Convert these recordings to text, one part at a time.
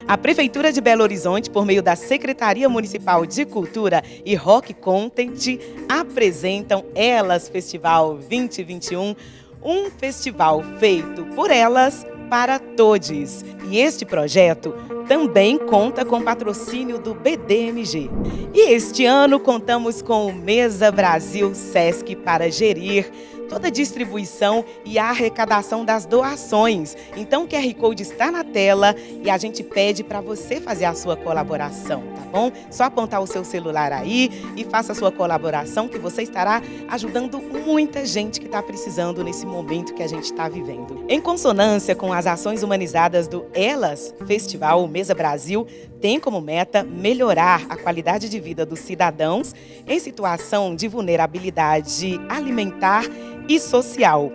A Prefeitura de Belo Horizonte, por meio da Secretaria Municipal de Cultura e Rock Content, apresentam Elas Festival 2021, um festival feito por elas para todes. E este projeto também conta com patrocínio do BDMG. E este ano contamos com o Mesa Brasil Sesc para gerir toda a distribuição e a arrecadação das doações. Então o QR Code está na tela e a gente pede para você fazer a sua colaboração, tá bom? Só apontar o seu celular aí e faça a sua colaboração que você estará ajudando muita gente que está precisando nesse momento que a gente está vivendo. Em consonância com as ações humanizadas do Elas Festival Mesa Brasil, tem como meta melhorar a qualidade de vida dos cidadãos em situação de vulnerabilidade alimentar e social.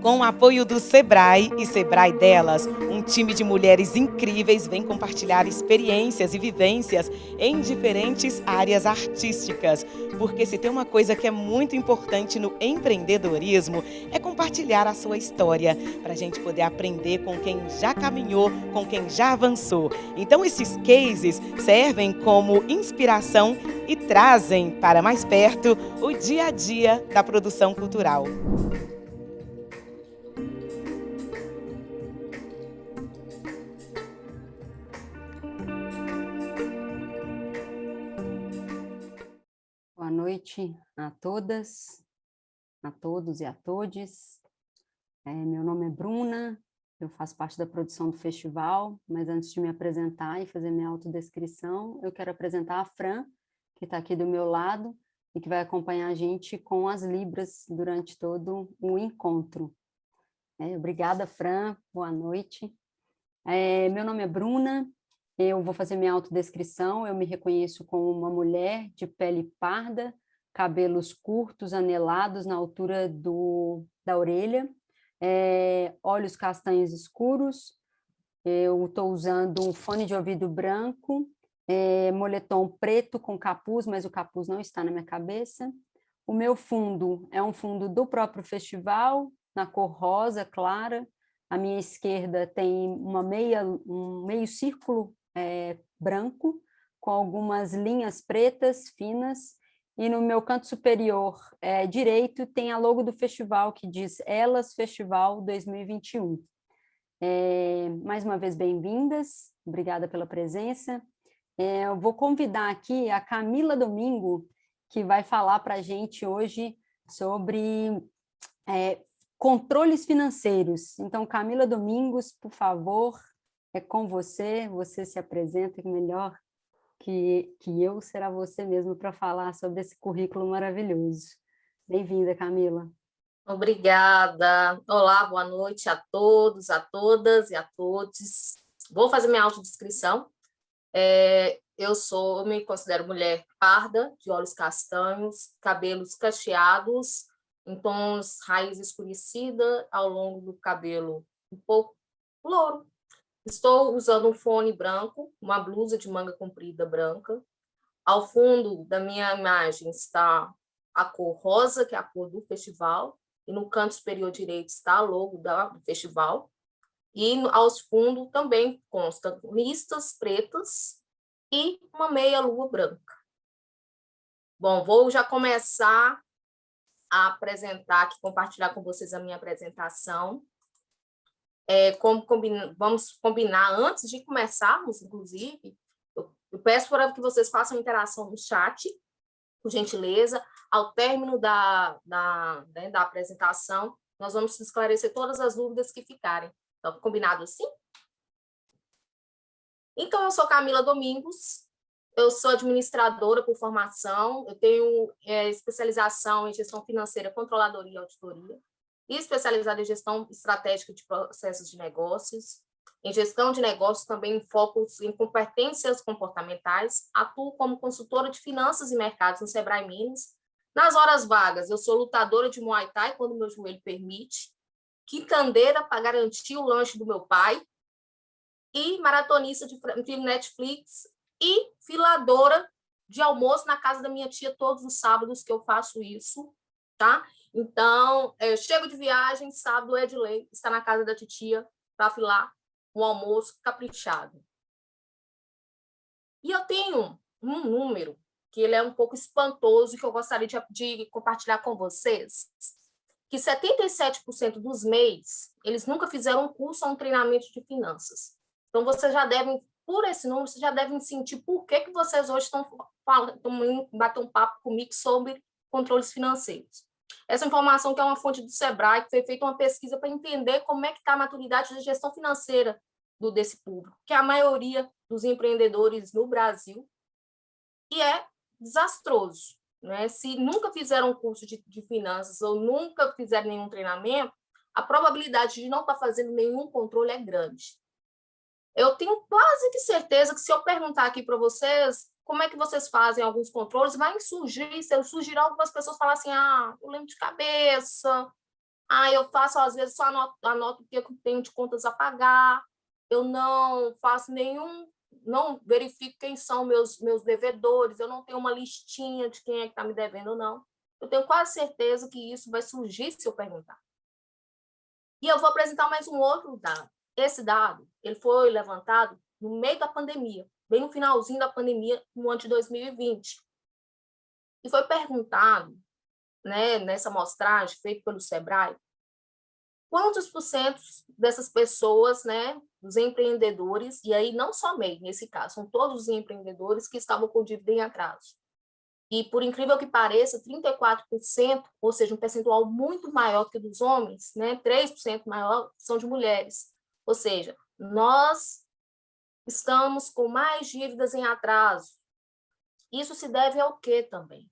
Com o apoio do Sebrae e Sebrae Delas, um time de mulheres incríveis vem compartilhar experiências e vivências em diferentes áreas artísticas. Porque se tem uma coisa que é muito importante no empreendedorismo, é compartilhar a sua história, para a gente poder aprender com quem já caminhou, com quem já avançou. Então esses cases servem como inspiração e trazem para mais perto o dia a dia da produção cultural. Boa noite a todas, a todos e a todes. Meu nome é Bruna, eu faço parte da produção do festival, mas antes de me apresentar e fazer minha autodescrição, eu quero apresentar a Fran, que está aqui do meu lado e que vai acompanhar a gente com as libras durante todo o encontro. Obrigada, Fran, boa noite. Meu nome é Bruna, eu vou fazer minha autodescrição, eu me reconheço como uma mulher de pele parda, cabelos curtos, anelados na altura da orelha, olhos castanhos escuros, eu estou usando um fone de ouvido branco, moletom preto com capuz, mas o capuz não está na minha cabeça. O meu fundo é um fundo do próprio festival, na cor rosa clara. À minha esquerda tem um meio círculo branco, com algumas linhas pretas finas, e no meu canto superior direito tem a logo do festival, que diz Elas Festival 2021. Mais uma vez, bem-vindas, obrigada pela presença. Eu vou convidar aqui a Camila Domingo, que vai falar para a gente hoje sobre controles financeiros. Então, Camila Domingos, por favor, é com você, você se apresenta melhor que eu, será você mesmo para falar sobre esse currículo maravilhoso. Bem-vinda, Camila. Obrigada. Olá, boa noite a todos, a todas e a todos. Vou fazer minha autodescrição. Eu me considero mulher parda, de olhos castanhos, cabelos cacheados, em tons raiz escurecida, ao longo do cabelo um pouco louro. Estou usando um fone branco, uma blusa de manga comprida branca. Ao fundo da minha imagem está a cor rosa, que é a cor do festival, e no canto superior direito está o logo do festival. E aos fundos também constam listas pretas e uma meia-lua branca. Bom, vou já começar a apresentar aqui, compartilhar com vocês a minha apresentação. Vamos combinar antes de começarmos, inclusive, eu peço para que vocês façam interação no chat, por gentileza. Ao término da apresentação, nós vamos esclarecer todas as dúvidas que ficarem. Então, combinado assim? Então, eu sou Camila Domingos, eu sou administradora por formação, eu tenho especialização em gestão financeira, controladoria e auditoria, e especializada em gestão estratégica de processos de negócios. Em gestão de negócios, também focos em competências comportamentais, atuo como consultora de finanças e mercados no Sebrae Minas. Nas horas vagas, eu sou lutadora de Muay Thai, quando meu joelho permite, quitandeira para garantir o lanche do meu pai, e maratonista de Netflix e filadora de almoço na casa da minha tia todos os sábados que eu faço isso, tá? Então, eu chego de viagem, sábado é de lei, está na casa da titia para filar um almoço caprichado. um número que ele é um pouco espantoso e que eu gostaria de compartilhar com vocês, que 77% dos MEIs, eles nunca fizeram um curso ou um treinamento de finanças. Então, vocês já devem, por esse número, vocês já devem sentir por que vocês hoje estão bater um papo comigo sobre controles financeiros. Essa informação que é uma fonte do Sebrae, que foi feita uma pesquisa para entender como é que está a maturidade da gestão financeira desse público, que é a maioria dos empreendedores no Brasil, e é desastroso. Né? Se nunca fizeram um curso de finanças ou nunca fizeram nenhum treinamento, a probabilidade de não estar fazendo nenhum controle é grande. Eu tenho quase que certeza que se eu perguntar aqui para vocês como é que vocês fazem alguns controles, vai surgir, se eu surgir algumas pessoas falar assim, eu lembro de cabeça, eu faço, às vezes, só anoto o que eu tenho de contas a pagar, eu não faço não verifico quem são meus devedores, eu não tenho uma listinha de quem é que está me devendo ou não. Eu tenho quase certeza que isso vai surgir se eu perguntar. E eu vou apresentar mais um outro dado. Esse dado, ele foi levantado no meio da pandemia, bem no finalzinho da pandemia, no ano de 2020. E foi perguntado, né, nessa amostragem feita pelo Sebrae, quantos por cento dessas pessoas, né, dos empreendedores, e aí não só MEI, nesse caso, são todos os empreendedores que estavam com dívida em atraso. E, por incrível que pareça, 34%, ou seja, um percentual muito maior que o dos homens, né, 3% maior, são de mulheres. Ou seja, nós estamos com mais dívidas em atraso. Isso se deve ao quê também?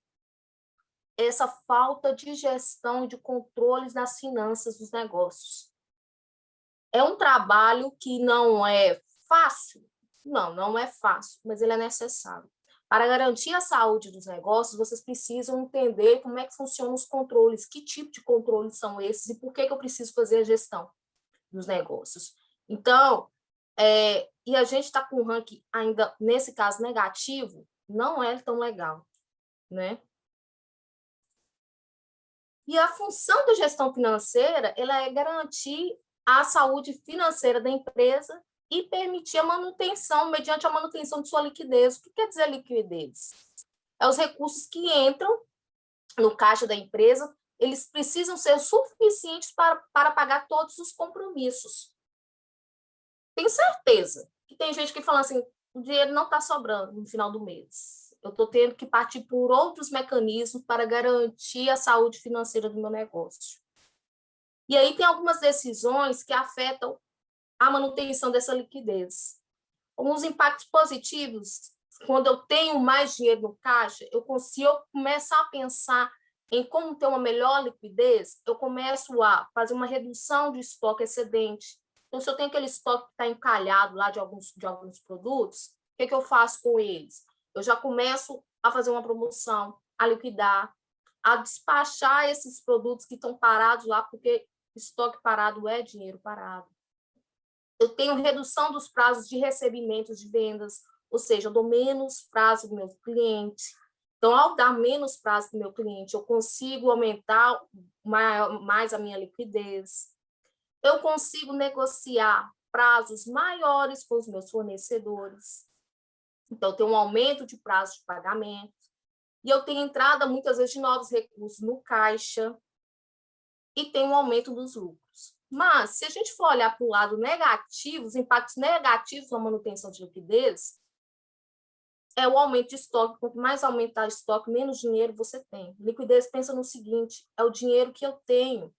Essa falta de gestão e de controles das finanças dos negócios. É um trabalho que não é fácil? Não é fácil, mas ele é necessário. Para garantir a saúde dos negócios, vocês precisam entender como é que funcionam os controles, que tipo de controles são esses e por que eu preciso fazer a gestão dos negócios. Então, e a gente está com um ranking ainda, nesse caso, negativo, não é tão legal, né? E a função da gestão financeira, ela é garantir a saúde financeira da empresa e permitir a manutenção, mediante a manutenção de sua liquidez. O que quer dizer liquidez? É os recursos que entram no caixa da empresa, eles precisam ser suficientes para pagar todos os compromissos. Tenho certeza que tem gente que fala assim, o dinheiro não está sobrando no final do mês. Eu estou tendo que partir por outros mecanismos para garantir a saúde financeira do meu negócio. E aí tem algumas decisões que afetam a manutenção dessa liquidez. Alguns impactos positivos, quando eu tenho mais dinheiro no caixa, eu consigo começar a pensar em como ter uma melhor liquidez, eu começo a fazer uma redução de estoque excedente. Então, se eu tenho aquele estoque que está encalhado lá de alguns produtos, o que eu faço com eles? Eu já começo a fazer uma promoção, a liquidar, a despachar esses produtos que estão parados lá, porque estoque parado é dinheiro parado. Eu tenho redução dos prazos de recebimentos de vendas, ou seja, eu dou menos prazo do meu cliente. Então, ao dar menos prazo do meu cliente, eu consigo aumentar mais a minha liquidez. Eu consigo negociar prazos maiores com os meus fornecedores. Então, eu tenho um aumento de prazo de pagamento. E eu tenho entrada, muitas vezes, de novos recursos no caixa. E tem um aumento dos lucros. Mas, se a gente for olhar para o lado negativo, os impactos negativos na manutenção de liquidez, é o aumento de estoque. Quanto mais aumentar o estoque, menos dinheiro você tem. Liquidez, pensa no seguinte, é o dinheiro que eu tenho,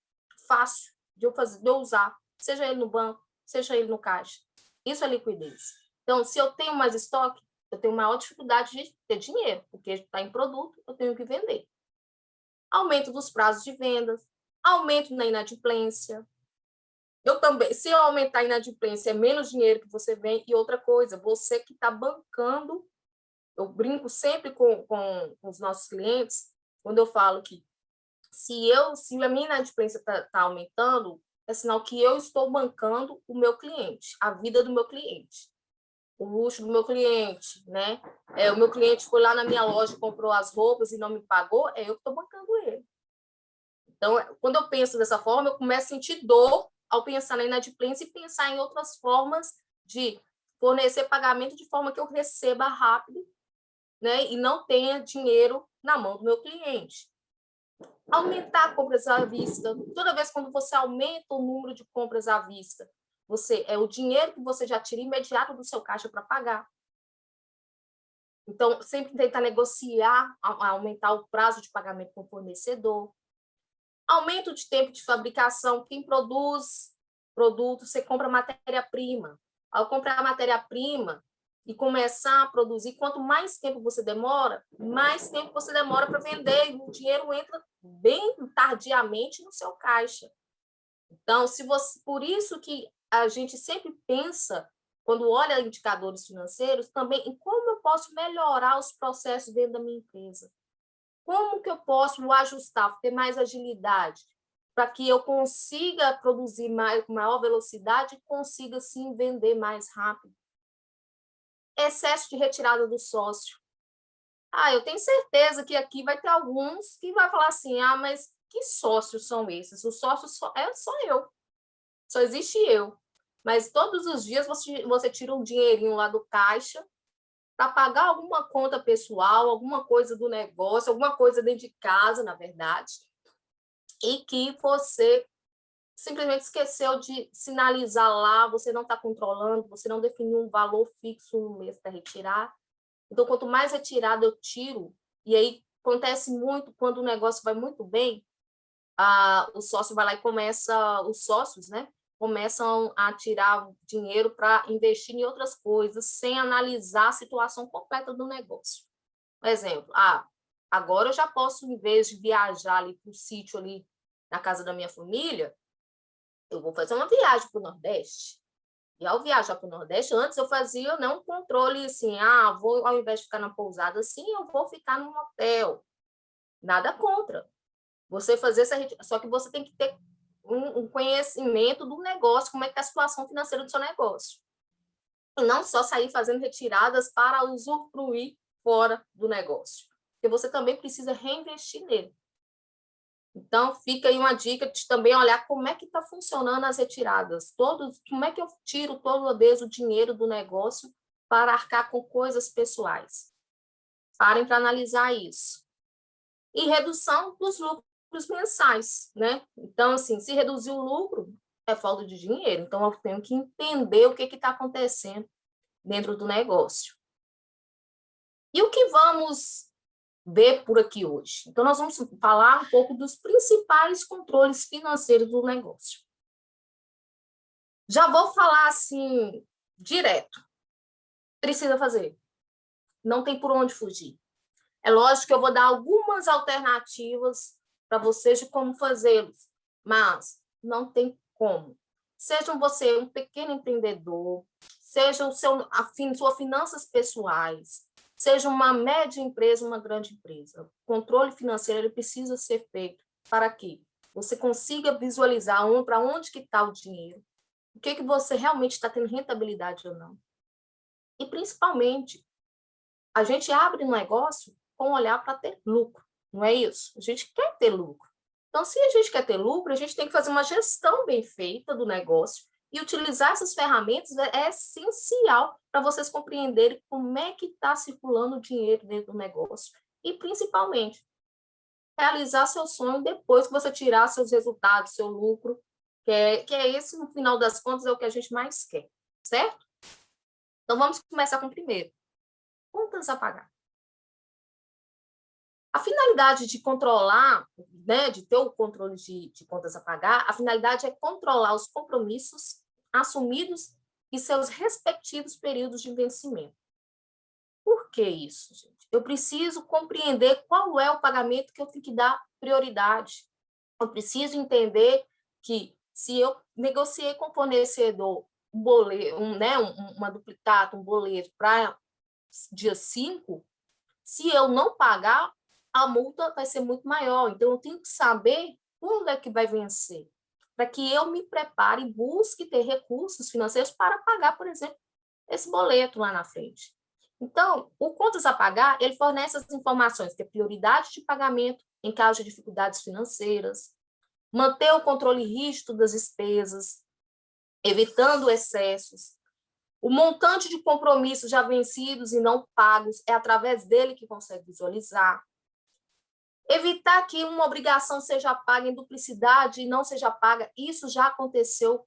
fácil de eu usar, seja ele no banco, seja ele no caixa. Isso é liquidez. Então, se eu tenho mais estoque, eu tenho maior dificuldade de ter dinheiro, porque está em produto, eu tenho que vender. Aumento dos prazos de vendas, aumento na inadimplência. Eu também, se eu aumentar a inadimplência, é menos dinheiro que você vem. E outra coisa, você que está bancando, eu brinco sempre com os nossos clientes, quando eu falo que se a minha inadimplência está aumentando, é sinal que eu estou bancando o meu cliente, a vida do meu cliente, o luxo do meu cliente, né? O meu cliente foi lá na minha loja, comprou as roupas e não me pagou, é eu que estou bancando ele. Então, quando eu penso dessa forma, eu começo a sentir dor ao pensar na inadimplência e pensar em outras formas de fornecer pagamento de forma que eu receba rápido né, e não tenha dinheiro na mão do meu cliente. Aumentar compras à vista. Toda vez quando você aumenta o número de compras à vista, é o dinheiro que você já tira imediato do seu caixa para pagar. Então, sempre tentar negociar, aumentar o prazo de pagamento com o fornecedor. Aumento de tempo de fabricação. Quem produz produto, você compra matéria-prima. Ao comprar a matéria-prima e começar a produzir, quanto mais tempo você demora, mais tempo você demora para vender, e o dinheiro entra bem tardiamente no seu caixa. Então, por isso que a gente sempre pensa, quando olha indicadores financeiros, também em como eu posso melhorar os processos dentro da minha empresa. Como que eu posso ajustar, ter mais agilidade, para que eu consiga produzir com maior velocidade e consiga, sim, vender mais rápido. Excesso de retirada do sócio. Eu tenho certeza que aqui vai ter alguns que vai falar assim, mas que sócios são esses? O sócio só eu. Só existe eu. Mas todos os dias você tira um dinheirinho lá do caixa para pagar alguma conta pessoal, alguma coisa do negócio, alguma coisa dentro de casa, na verdade, e que você simplesmente esqueceu de sinalizar lá, você não está controlando, você não definiu um valor fixo no mês para retirar. Então, quanto mais retirada eu tiro, e aí acontece muito quando o negócio vai muito bem, o sócio vai lá e os sócios, né, começam a tirar dinheiro para investir em outras coisas, sem analisar a situação completa do negócio. Por exemplo, agora eu já posso, em vez de viajar ali para o sítio ali na casa da minha família, eu vou fazer uma viagem para o Nordeste. E ao viajar para o Nordeste, antes eu fazia, né, um controle assim, ao invés de ficar na pousada assim, eu vou ficar num hotel. Nada contra. Você fazer só que você tem que ter um conhecimento do negócio, como é que é a situação financeira do seu negócio. E não só sair fazendo retiradas para usufruir fora do negócio. Porque você também precisa reinvestir nele. Então, fica aí uma dica de também olhar como é que está funcionando as retiradas. Como é que eu tiro todo vez o dinheiro do negócio para arcar com coisas pessoais. Parem para analisar isso. E redução dos lucros mensais, né? Então, assim, se reduzir o lucro, é falta de dinheiro. Então, eu tenho que entender o que está acontecendo dentro do negócio. E o que vamos ver por aqui hoje? Então, nós vamos falar um pouco dos principais controles financeiros do negócio. Já vou falar assim, direto. Precisa fazer. Não tem por onde fugir. É lógico que eu vou dar algumas alternativas para vocês de como fazê-los, mas não tem como. Seja você um pequeno empreendedor, seja suas finanças pessoais, seja uma média empresa, uma grande empresa. O controle financeiro ele precisa ser feito para que você consiga visualizar para onde que está o dinheiro, o que você realmente está tendo rentabilidade ou não. E, principalmente, a gente abre um negócio com olhar para ter lucro, não é isso? A gente quer ter lucro. Então, se a gente quer ter lucro, a gente tem que fazer uma gestão bem feita do negócio e utilizar essas ferramentas é essencial para vocês compreenderem como é que está circulando o dinheiro dentro do negócio e, principalmente, realizar seu sonho depois que você tirar seus resultados, seu lucro, que é esse, no final das contas, é o que a gente mais quer, certo? Então, vamos começar com o primeiro. Contas a pagar. A finalidade de controlar, né, de ter o controle de contas a pagar, a finalidade é controlar os compromissos assumidos e seus respectivos períodos de vencimento. Por que isso, gente? Eu preciso compreender qual é o pagamento que eu tenho que dar prioridade. Eu preciso entender que se eu negociei com o fornecedor um boleto, uma duplicata, um boleto para dia 5, se eu não pagar, a multa vai ser muito maior. Então, eu tenho que saber quando é que vai vencer, para que eu me prepare e busque ter recursos financeiros para pagar, por exemplo, esse boleto lá na frente. Então, o Contas a Pagar, ele fornece as informações que é prioridade de pagamento em caso de dificuldades financeiras, manter o controle rígido das despesas, evitando excessos, O montante de compromissos já vencidos e não pagos é através dele que consegue visualizar. Evitar que uma obrigação seja paga em duplicidade e não seja paga, isso já aconteceu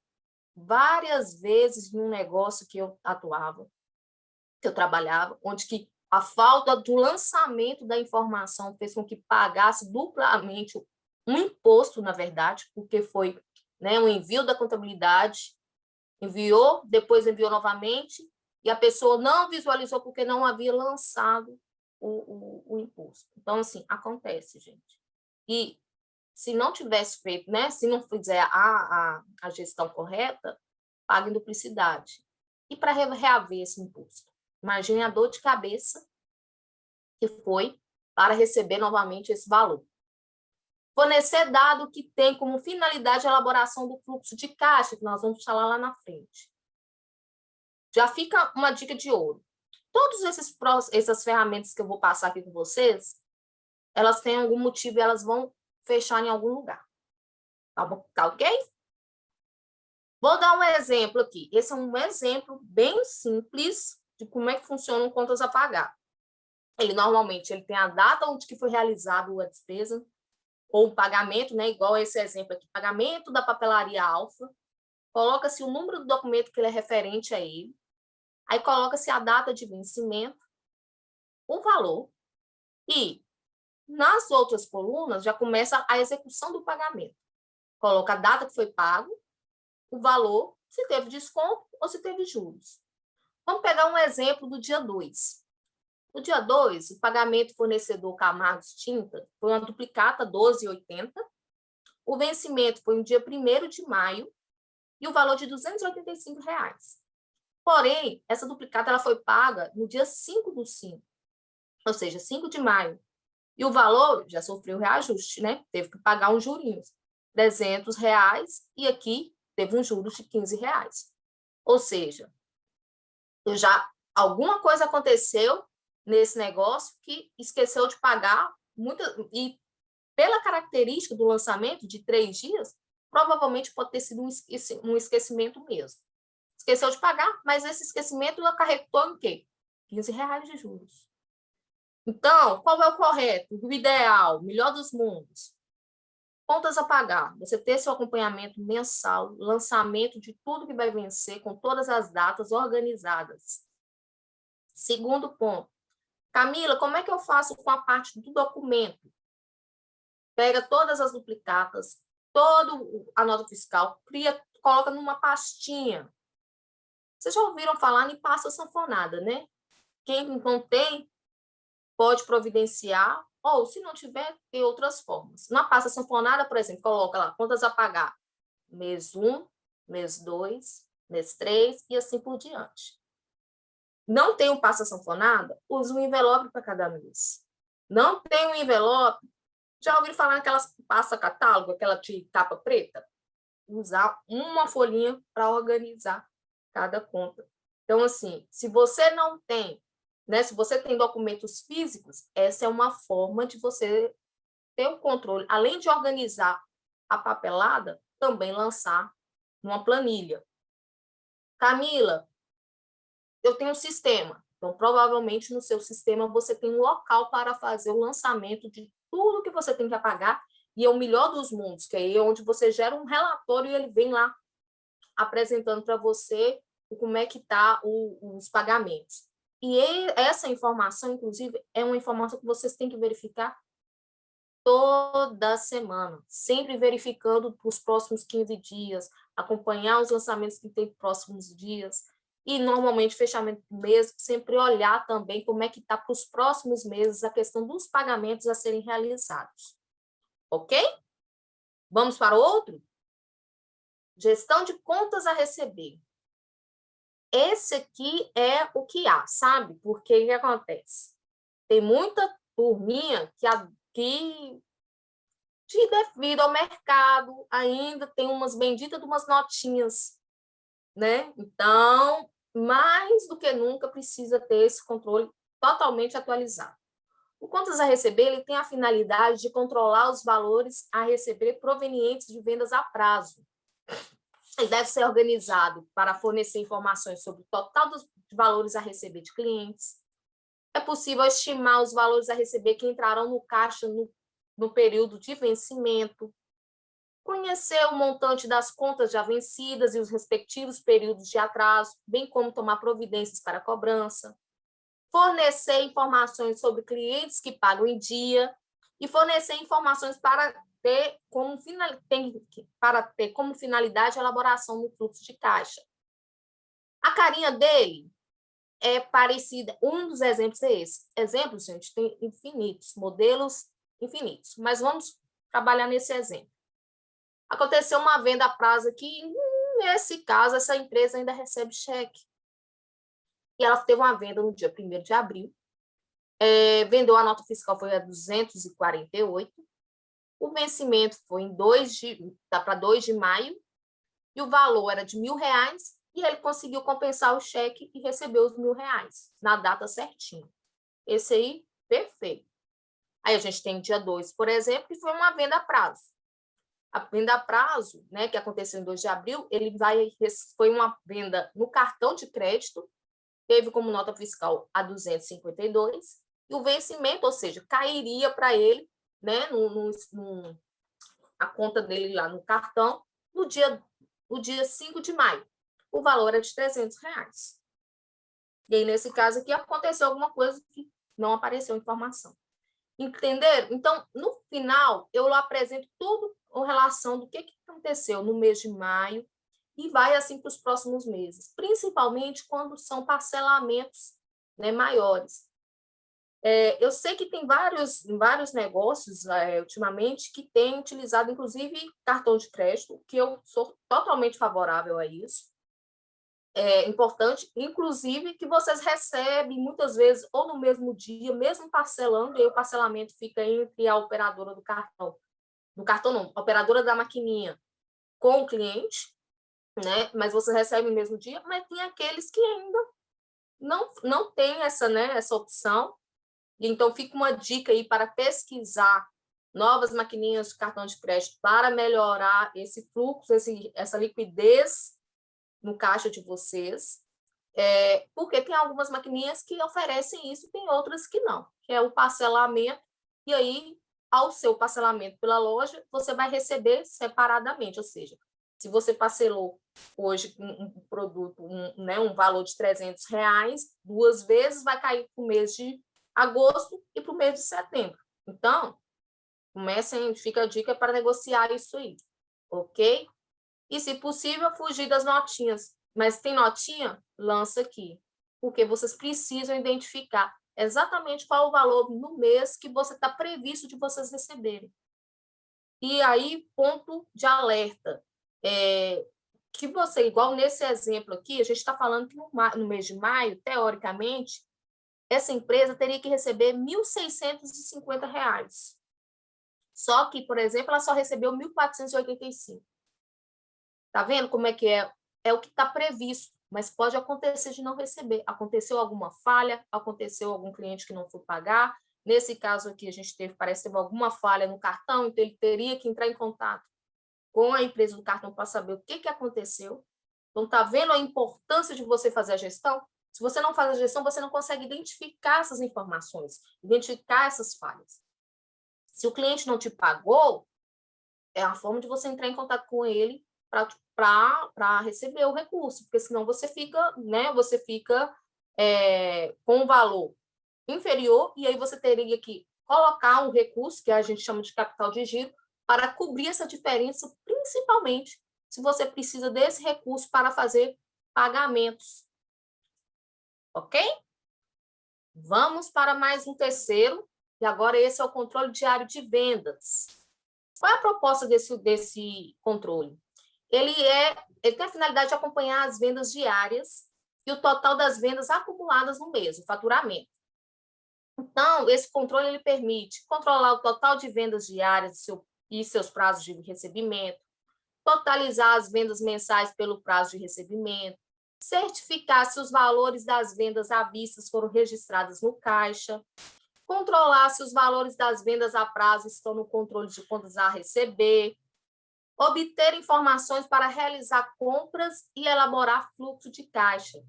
várias vezes em um negócio que eu atuava, que eu trabalhava, onde que a falta do lançamento da informação fez com que pagasse duplamente um imposto, na verdade, porque foi, né, um envio da contabilidade, enviou, depois enviou novamente, e a pessoa não visualizou porque não havia lançado o imposto. Então, assim, acontece, gente. E se não tivesse feito, né, se não fizer a gestão correta, paga em duplicidade. E para reaver esse imposto? Imagine a dor de cabeça que foi para receber novamente esse valor. Fornecer dado que tem como finalidade a elaboração do fluxo de caixa, que nós vamos falar lá na frente. Já fica uma dica de ouro. Todas essas ferramentas que eu vou passar aqui com vocês, elas têm algum motivo e elas vão fechar em algum lugar. Tá ok? Vou dar um exemplo aqui. Esse é um exemplo bem simples de como é que funcionam contas a pagar. Ele normalmente tem a data onde que foi realizado a despesa, ou o pagamento, né? Igual esse exemplo aqui, pagamento da papelaria Alfa. Coloca-se o número do documento que ele é referente a ele. Aí coloca-se a data de vencimento, o valor, e nas outras colunas já começa a execução do pagamento. Coloca a data que foi pago, o valor, se teve desconto ou se teve juros. Vamos pegar um exemplo do dia 2. No dia 2, o pagamento fornecedor Camargos Tinta foi uma duplicata 12,80. O vencimento foi no dia 1º de maio e o valor de R$ 285. Porém, essa duplicata ela foi paga no dia 5/5, ou seja, 5 de maio. E o valor já sofreu reajuste, né? Teve que pagar uns jurinhos, R$ 300, e aqui teve um juros de R$ 15. Ou seja, alguma coisa aconteceu nesse negócio que esqueceu de pagar, e pela característica do lançamento de 3 dias, provavelmente pode ter sido um esquecimento mesmo. Esqueceu de pagar, mas esse esquecimento acarretou em quê? R$ 15 de juros. Então, qual é o correto, o ideal, o melhor dos mundos? Contas a pagar, você ter seu acompanhamento mensal, lançamento de tudo que vai vencer, com todas as datas organizadas. Segundo ponto, Camila, como é que eu faço com a parte do documento? Pega todas as duplicatas, toda a nota fiscal, coloca numa pastinha. Vocês já ouviram falar em pasta sanfonada, né? Quem não tem, pode providenciar, ou se não tiver, tem outras formas. Na pasta sanfonada, por exemplo, coloca lá, contas a pagar, mês 1, mês 2, mês 3 e assim por diante. Não tem um pasta sanfonada? Usa um envelope para cada mês. Não tem um envelope? Já ouviram falar naquelas pasta catálogo, aquela de capa preta? Usar uma folhinha para organizar cada conta. Então, assim, se você não tem, né, se você tem documentos físicos, essa é uma forma de você ter o controle. Além de organizar a papelada, também lançar numa planilha. Camila, eu tenho um sistema. Então, provavelmente, no seu sistema, você tem um local para fazer o lançamento de tudo que você tem que apagar, e é o melhor dos mundos, que é aí onde você gera um relatório e ele vem lá apresentando para você como é que está os pagamentos. E essa informação, inclusive, é uma informação que vocês têm que verificar toda semana, sempre verificando para os próximos 15 dias, acompanhar os lançamentos que tem nos próximos dias, e normalmente fechamento do mês, sempre olhar também como é que está para os próximos meses a questão dos pagamentos a serem realizados. Ok? Vamos para o outro? Gestão de contas a receber. Esse aqui é o que há, sabe? Porque o que acontece? Tem muita turminha que devido ao mercado, ainda tem umas benditas de umas notinhas, né? Então, mais do que nunca, precisa ter esse controle totalmente atualizado. O contas a receber, ele tem a finalidade de controlar os valores a receber provenientes de vendas a prazo. ele deve ser organizado para fornecer informações sobre o total dos valores a receber de clientes. É possível estimar os valores a receber que entrarão no caixa no período de vencimento. Conhecer o montante das contas já vencidas e os respectivos períodos de atraso, bem como tomar providências para a cobrança. Fornecer informações sobre clientes que pagam em dia e fornecer informações para ter como finalidade a elaboração do fluxo de caixa. A carinha dele é parecida, um dos exemplos é esse. Exemplos, gente, tem infinitos, modelos infinitos, mas vamos trabalhar nesse exemplo. Aconteceu uma venda a prazo aqui, nesse caso, essa empresa ainda recebe cheque. E ela teve uma venda no dia 1º de abril, vendeu a nota fiscal, foi a 248, o vencimento foi para 2 de maio, e o valor era de R$1.000, e ele conseguiu compensar o cheque e recebeu os R$1.000, na data certinha. Esse aí, perfeito. Aí a gente tem o dia 2, por exemplo, que foi uma venda a prazo. A venda a prazo, né, que aconteceu em 2 de abril, foi uma venda no cartão de crédito, teve como nota fiscal a 252, e o vencimento, ou seja, cairia para ele, né, a conta dele lá no cartão, no dia 5 de maio. O valor é de R$300. E aí, nesse caso aqui, aconteceu alguma coisa que não apareceu informação. Entenderam? Então, no final, eu apresento tudo com relação do que aconteceu no mês de maio e vai assim para os próximos meses, principalmente quando são parcelamentos, né, maiores. Eu sei que tem vários negócios ultimamente que têm utilizado, inclusive, cartão de crédito, que eu sou totalmente favorável a isso. É importante, inclusive, que vocês recebem muitas vezes ou no mesmo dia, mesmo parcelando, e aí o parcelamento fica entre a operadora do cartão não, a operadora da maquininha com o cliente, né? Mas você recebe no mesmo dia, mas tem aqueles que ainda não tem essa opção. E então fica uma dica aí para pesquisar novas maquininhas de cartão de crédito para melhorar esse fluxo, essa liquidez no caixa de vocês, porque tem algumas maquininhas que oferecem isso, tem outras que não, que é o parcelamento, e aí, ao seu parcelamento pela loja, você vai receber separadamente, ou seja, se você parcelou hoje um produto, um valor de R$300, 2 vezes vai cair para o mês de agosto e para o mês de setembro. Então, fica a dica para negociar isso aí, ok? E, se possível, fugir das notinhas. Mas tem notinha? Lança aqui. Porque vocês precisam identificar exatamente qual o valor no mês que você está previsto de vocês receberem. E aí, ponto de alerta. Que você, igual nesse exemplo aqui, a gente está falando que no mês de maio, teoricamente, essa empresa teria que receber R$1.650. Só que, por exemplo, ela só recebeu R$1.485. Tá vendo como é que é? É o que está previsto, mas pode acontecer de não receber. Aconteceu alguma falha, aconteceu algum cliente que não foi pagar. Nesse caso aqui, parece que teve alguma falha no cartão, então ele teria que entrar em contato com a empresa do cartão para saber o que aconteceu. Então, tá vendo a importância de você fazer a gestão? Se você não faz a gestão, você não consegue identificar essas informações, identificar essas falhas. Se o cliente não te pagou, é a forma de você entrar em contato com ele para receber o recurso, porque senão você fica, com um valor inferior, e aí você teria que colocar um recurso, que a gente chama de capital de giro, para cobrir essa diferença, principalmente se você precisa desse recurso para fazer pagamentos. Ok? Vamos para mais um terceiro, e agora esse é o controle diário de vendas. Qual é a proposta desse controle? Ele tem a finalidade de acompanhar as vendas diárias e o total das vendas acumuladas no mês, o faturamento. Então, esse controle ele permite controlar o total de vendas diárias e seus prazos de recebimento, totalizar as vendas mensais pelo prazo de recebimento, certificar se os valores das vendas à vista foram registrados no caixa, controlar se os valores das vendas a prazo estão no controle de contas a receber, obter informações para realizar compras e elaborar fluxo de caixa.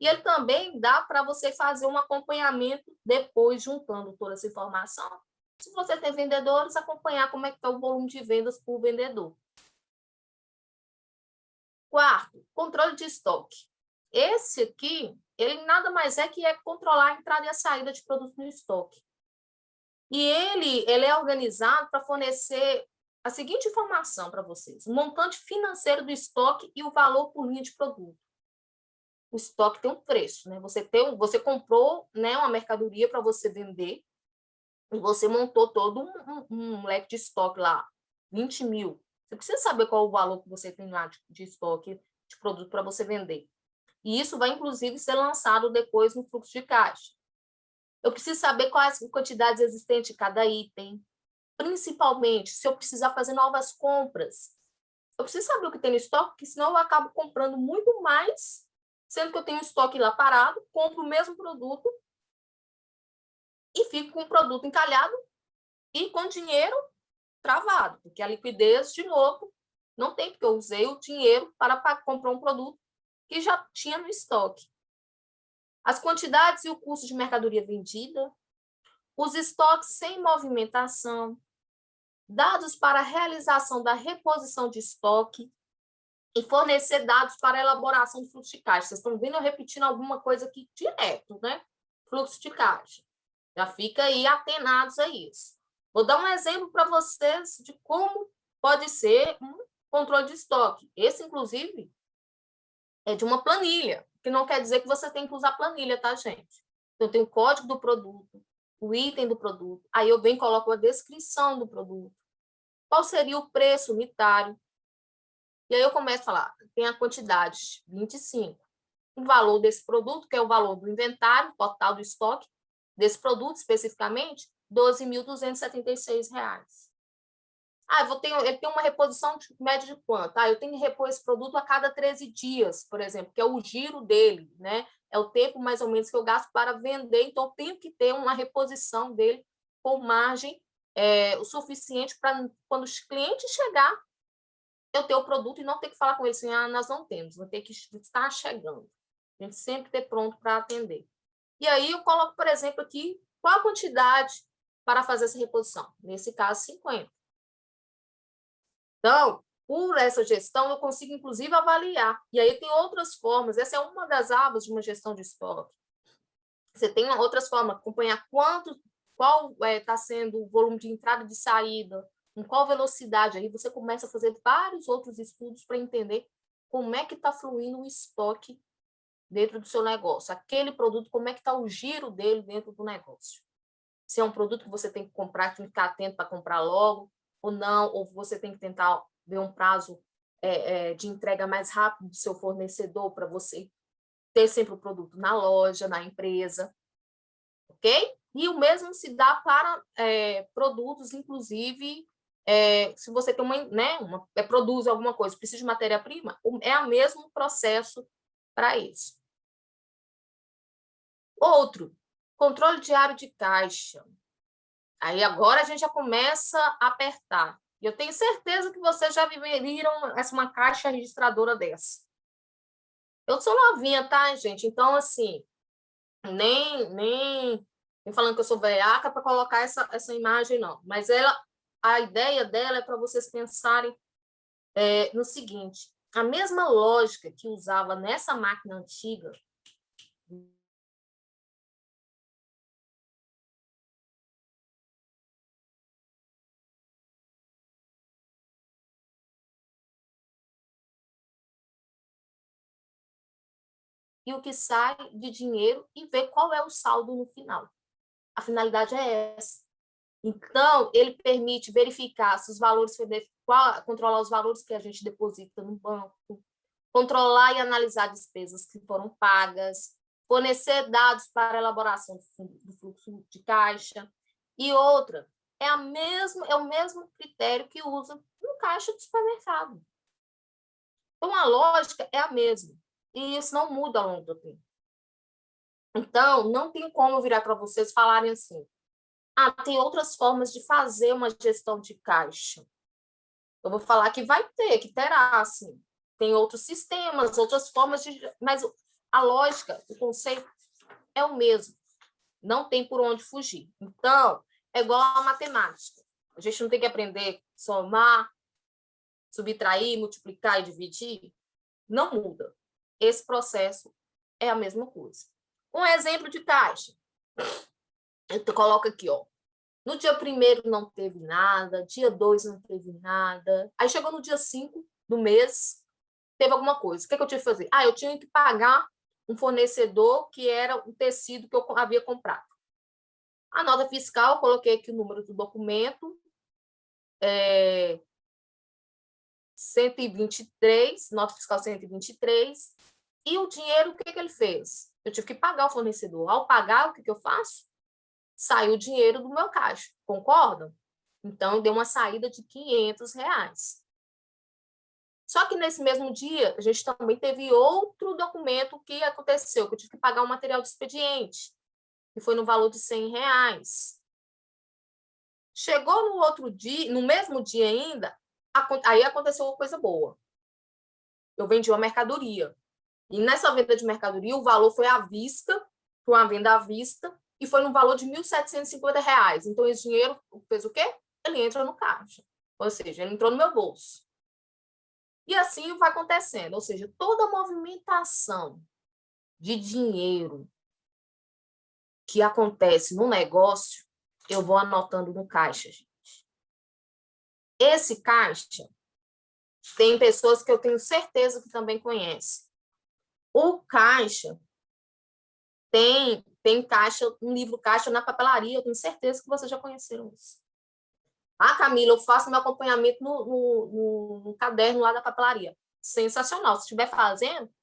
E ele também dá para você fazer um acompanhamento depois, juntando toda essa informação. Se você tem vendedores, acompanhar como é que está o volume de vendas por vendedor. Quarto, controle de estoque. Esse aqui, ele nada mais é que controlar a entrada e a saída de produtos no estoque. E ele é organizado para fornecer a seguinte informação para vocês: o montante financeiro do estoque e o valor por linha de produto. O estoque tem um preço, né? Você comprou, né, uma mercadoria para você vender e você montou todo um leque de estoque lá, 20 mil. Você precisa saber qual é o valor que você tem lá de estoque de produto para você vender. E isso vai, inclusive, ser lançado depois no fluxo de caixa. Eu preciso saber quais as quantidades existentes de cada item, principalmente se eu precisar fazer novas compras. Eu preciso saber o que tem no estoque, porque senão eu acabo comprando muito mais, sendo que eu tenho um estoque lá parado, compro o mesmo produto e fico com o produto encalhado e com dinheiro travado, porque a liquidez, de novo, não tem, porque eu usei o dinheiro para comprar um produto que já tinha no estoque. As quantidades e o custo de mercadoria vendida, os estoques sem movimentação, dados para a realização da reposição de estoque e fornecer dados para a elaboração do fluxo de caixa. Vocês estão vendo eu repetindo alguma coisa aqui direto, né? Fluxo de caixa. Já fica aí atenados a isso. Vou dar um exemplo para vocês de como pode ser um controle de estoque. Esse, inclusive, é de uma planilha, que não quer dizer que você tem que usar planilha, tá, gente? Então, tem o código do produto, o item do produto, aí eu venho e coloco a descrição do produto. Qual seria o preço unitário? E aí eu começo a falar, tem a quantidade, 25. O valor desse produto, que é o valor do inventário, total do estoque, desse produto especificamente, R$ 12.276. Ele tem uma reposição de média de quanto? Eu tenho que repor esse produto a cada 13 dias, por exemplo, que é o giro dele, né? É o tempo mais ou menos que eu gasto para vender, então eu tenho que ter uma reposição dele com margem o suficiente para quando os clientes chegar, eu ter o produto e não ter que falar com eles assim, nós não temos, vai ter que estar chegando. A gente sempre ter pronto para atender. E aí eu coloco, por exemplo, aqui, qual a quantidade para fazer essa reposição? Nesse caso, 50. Então, por essa gestão, eu consigo, inclusive, avaliar. E aí tem outras formas. Essa é uma das abas de uma gestão de estoque. Você tem outras formas, acompanhar qual está sendo o volume de entrada e de saída, com qual velocidade. Aí você começa a fazer vários outros estudos para entender como é que está fluindo o estoque dentro do seu negócio. Aquele produto, como é que está o giro dele dentro do negócio. Se é um produto que você tem que comprar, tem que ficar atento para comprar logo, ou não, ou você tem que tentar ver um prazo de entrega mais rápido do seu fornecedor para você ter sempre o produto na loja, na empresa, ok? E o mesmo se dá para produtos, inclusive, se você tem produz alguma coisa, precisa de matéria-prima, é o mesmo processo para isso. Outro, controle diário de caixa. Aí agora a gente já começa a apertar. E eu tenho certeza que vocês já viram uma caixa registradora dessa. Eu sou novinha, tá, gente? Então, assim, nem falando que eu sou velhaca para colocar essa imagem, não. Mas a ideia dela é para vocês pensarem no seguinte: a mesma lógica que usava nessa máquina antiga, e o que sai de dinheiro e ver qual é o saldo no final. A finalidade é essa. Então, ele permite verificar se os valores, controlar os valores que a gente deposita no banco, controlar e analisar despesas que foram pagas, fornecer dados para a elaboração do fluxo de caixa. E outra, é o mesmo critério que usa no caixa do supermercado. Então, a lógica é a mesma. E isso não muda ao longo do tempo. Então, não tem como virar para vocês falarem assim, tem outras formas de fazer uma gestão de caixa. Eu vou falar que vai ter, que terá, sim. Tem outros sistemas, outras formas de... Mas a lógica, o conceito é o mesmo. Não tem por onde fugir. Então, é igual a matemática. A gente não tem que aprender a somar, subtrair, multiplicar e dividir. Não muda. Esse processo é a mesma coisa. Um exemplo de caixa. Eu coloco aqui, ó. No dia 1º não teve nada, dia 2 não teve nada. Aí chegou no dia 5 do mês, teve alguma coisa. O que eu tive que fazer? Eu tinha que pagar um fornecedor que era um tecido que eu havia comprado. A nota fiscal, eu coloquei aqui o número do documento, 123, nota fiscal 123, e o dinheiro, o que ele fez? Eu tive que pagar o fornecedor. Ao pagar, o que eu faço? Saiu o dinheiro do meu caixa, concordam? Então, deu uma saída de R$ 500. Só que nesse mesmo dia, a gente também teve outro documento que aconteceu, que eu tive que pagar um material de expediente, que foi no valor de R$ 100. Chegou no outro dia, no mesmo dia ainda, aí aconteceu uma coisa boa. Eu vendi uma mercadoria. E nessa venda de mercadoria, o valor foi à vista, foi uma venda à vista, e foi no valor de R$ 1.750. Então, esse dinheiro fez o quê? Ele entra no caixa. Ou seja, ele entrou no meu bolso. E assim vai acontecendo. Ou seja, toda movimentação de dinheiro que acontece no negócio, eu vou anotando no caixa, gente. Esse caixa, tem pessoas que eu tenho certeza que também conhecem. O caixa tem caixa, um livro caixa na papelaria, eu tenho certeza que vocês já conheceram isso. Camila, eu faço meu acompanhamento no caderno lá da papelaria. Sensacional. Se estiver fazendo,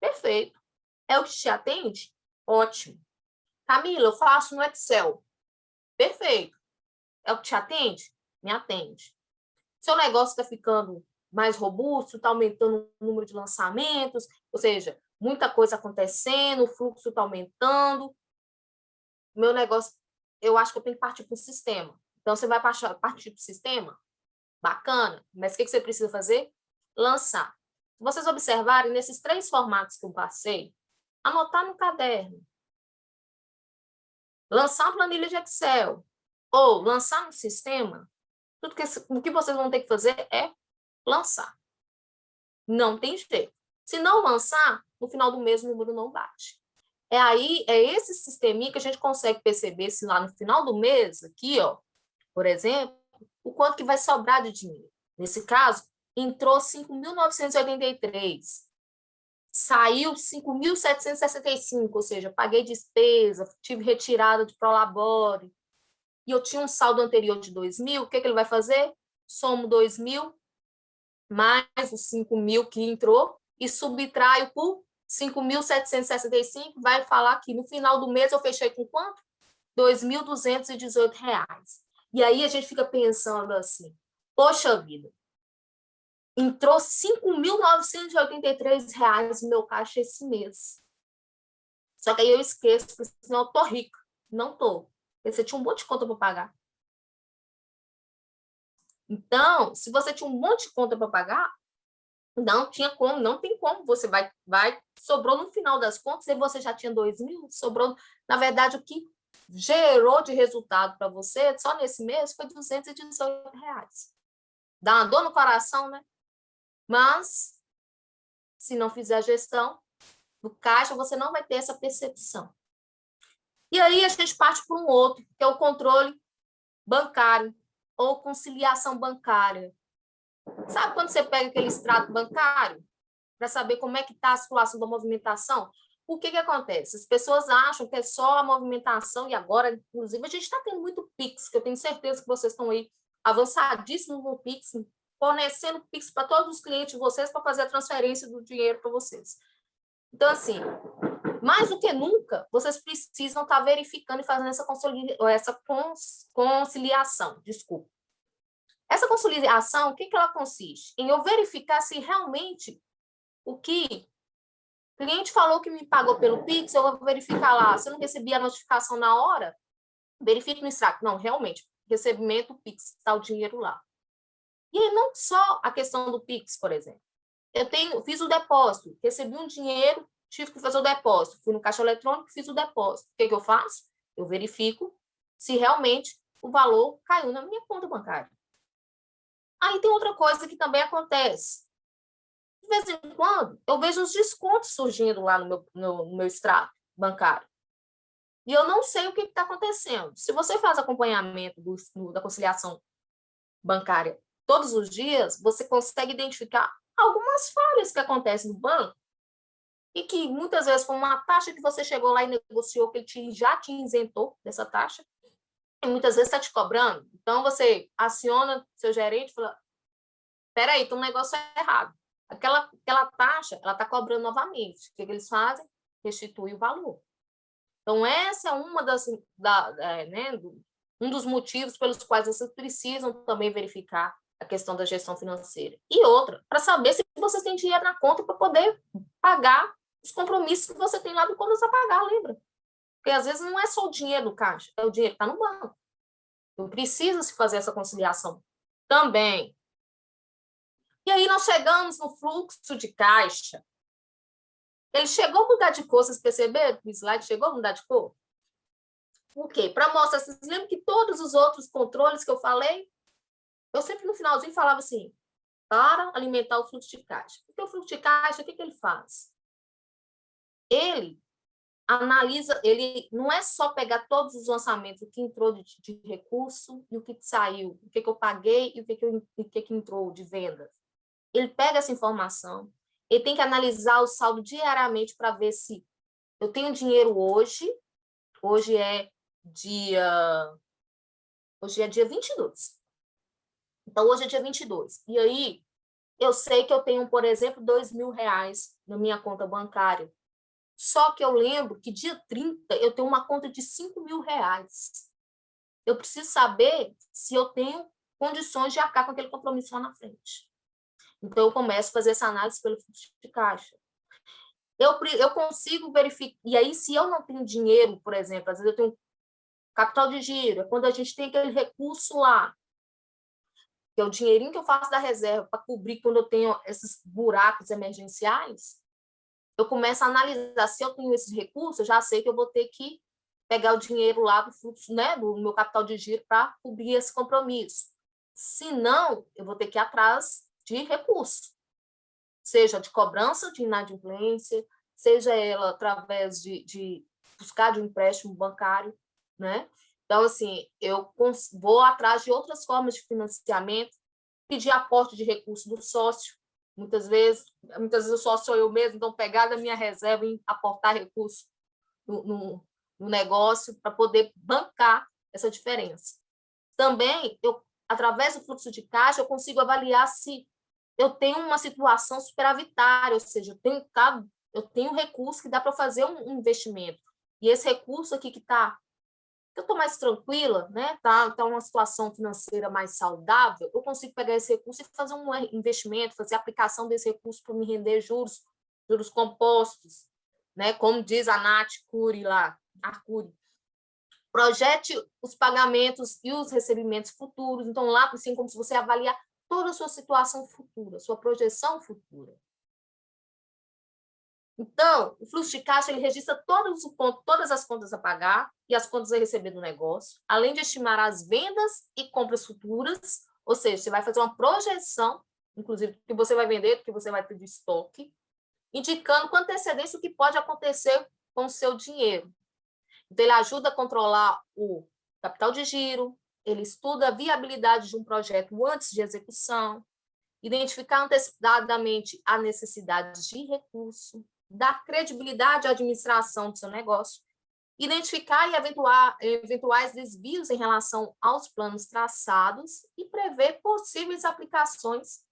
perfeito. É o que te atende? Ótimo. Camila, eu faço no Excel. Perfeito. É o que te atende? Me atende. Seu negócio está ficando mais robusto, está aumentando o número de lançamentos, ou seja, muita coisa acontecendo, o fluxo está aumentando. Meu negócio, eu acho que eu tenho que partir para o sistema. Então, você vai partir para o sistema? Bacana. Mas o que você precisa fazer? Lançar. Se vocês observarem, nesses 3 formatos que eu passei, anotar no caderno, lançar uma planilha de Excel, ou lançar no sistema, o que vocês vão ter que fazer é lançar. Não tem jeito. Se não lançar, no final do mês o número não bate. É esse sisteminha que a gente consegue perceber se lá no final do mês, aqui, ó, por exemplo, o quanto que vai sobrar de dinheiro. Nesse caso, entrou 5.983, saiu 5.765, ou seja, paguei despesa, tive retirada de Prolabore, e eu tinha um saldo anterior de 2.000, o que ele vai fazer? Somo 2.000 mais os 5.000 que entrou e subtraio por 5.765, vai falar que no final do mês eu fechei com quanto? R$ 2.218. E aí a gente fica pensando assim, poxa vida, entrou R$ 5.983 no meu caixa esse mês. Só que aí eu esqueço, porque senão eu tô rica. Não tô. Porque você tinha um monte de conta para pagar. Então, se você tinha um monte de conta para pagar, não tinha como, não tem como. Você vai, sobrou no final das contas, e você já tinha 2.000, sobrou. Na verdade, o que gerou de resultado para você só nesse mês foi R$ 218. Dá uma dor no coração, né? Mas, se não fizer a gestão do caixa, você não vai ter essa percepção. E aí a gente parte para um outro, que é o controle bancário ou conciliação bancária. Sabe quando você pega aquele extrato bancário para saber como é que está a situação da movimentação? O que acontece? As pessoas acham que é só a movimentação, e agora, inclusive, a gente está tendo muito Pix, que eu tenho certeza que vocês estão aí avançadíssimos no Pix, fornecendo Pix para todos os clientes de vocês para fazer a transferência do dinheiro para vocês. Então, assim, mais do que nunca, vocês precisam estar verificando e fazendo essa conciliação, desculpa. Essa conciliação, o que ela consiste? Em eu verificar se realmente o que o cliente falou que me pagou pelo Pix, eu vou verificar lá. Se eu não recebi a notificação na hora, verifique no extrato. Não, realmente, recebimento Pix, está o dinheiro lá. E aí, não só a questão do Pix, por exemplo. Fiz o depósito, recebi um dinheiro, tive que fazer o depósito. Fui no caixa eletrônico, fiz o depósito. O que eu faço? Eu verifico se realmente o valor caiu na minha conta bancária. Aí tem outra coisa que também acontece. De vez em quando, eu vejo os descontos surgindo lá no meu extrato bancário. E eu não sei o que está acontecendo. Se você faz acompanhamento da conciliação bancária todos os dias, você consegue identificar algumas falhas que acontecem no banco e que muitas vezes foi uma taxa que você chegou lá e negociou, que ele já te isentou dessa taxa, e muitas vezes está te cobrando. Então, você aciona seu gerente e fala, peraí, tem um negócio errado. Aquela taxa, ela está cobrando novamente. O que eles fazem? Restitui o valor. Então, essa é uma um dos motivos pelos quais vocês precisam também verificar a questão da gestão financeira. E outra, para saber se você tem dinheiro na conta para poder pagar os compromissos que você tem lá do contas a pagar, lembra? Porque às vezes não é só o dinheiro do caixa, é o dinheiro que está no banco. Então, precisa se fazer essa conciliação também. E aí nós chegamos no fluxo de caixa. Ele chegou a mudar de cor, vocês perceberam? O slide chegou a mudar de cor? Por quê? Para mostrar, vocês lembram que todos os outros controles que eu falei, eu sempre no finalzinho falava assim, para alimentar o fluxo de caixa. Porque o fluxo de caixa, o que ele faz? Ele analisa, ele não é só pegar todos os lançamentos, o que entrou de recurso e o que saiu, o que eu paguei e o que entrou de vendas. Ele pega essa informação, ele tem que analisar o saldo diariamente para ver se eu tenho dinheiro hoje é dia 22. Então, hoje é dia 22. E aí, eu sei que eu tenho, por exemplo, R$2.000 na minha conta bancária. Só que eu lembro que dia 30 eu tenho uma conta de R$5.000. Eu preciso saber se eu tenho condições de arcar com aquele compromisso lá na frente. Então, eu começo a fazer essa análise pelo fluxo de caixa. Eu consigo verificar. E aí, se eu não tenho dinheiro, por exemplo, às vezes eu tenho capital de giro, é quando a gente tem aquele recurso lá, que é o dinheirinho que eu faço da reserva para cobrir quando eu tenho esses buracos emergenciais, eu começo a analisar se eu tenho esses recursos, eu já sei que eu vou ter que pegar o dinheiro lá do fluxo, né, do meu capital de giro para cobrir esse compromisso. Se não, eu vou ter que ir atrás de recurso, seja de cobrança de inadimplência, seja ela através de buscar de um empréstimo bancário, né? Então, assim, eu vou atrás de outras formas de financiamento, pedir aporte de recurso do sócio. Muitas vezes o sócio sou eu mesmo, então pegar da minha reserva e aportar recurso no negócio para poder bancar essa diferença. Também, através do fluxo de caixa, eu consigo avaliar se eu tenho uma situação superavitária, ou seja, eu tenho recurso que dá para fazer um investimento. E esse recurso aqui que eu estou mais tranquila, né? Tá uma situação financeira mais saudável, eu consigo pegar esse recurso e fazer um investimento, fazer a aplicação desse recurso para me render juros compostos, né? Como diz a Nath Cury lá, Arcuri. Projete os pagamentos e os recebimentos futuros. Então, lá, assim, como se você avaliar toda a sua situação futura, sua projeção futura. Então, o fluxo de caixa ele registra todas as contas a pagar e as contas a receber do negócio, além de estimar as vendas e compras futuras, ou seja, você vai fazer uma projeção, inclusive, do que você vai vender, do que você vai ter de estoque, indicando com antecedência o que pode acontecer com o seu dinheiro. Então, ele ajuda a controlar o capital de giro, ele estuda a viabilidade de um projeto antes de execução, identificar antecipadamente a necessidade de recurso, dar credibilidade à administração do seu negócio, identificar eventuais desvios em relação aos planos traçados e prever possíveis aplicações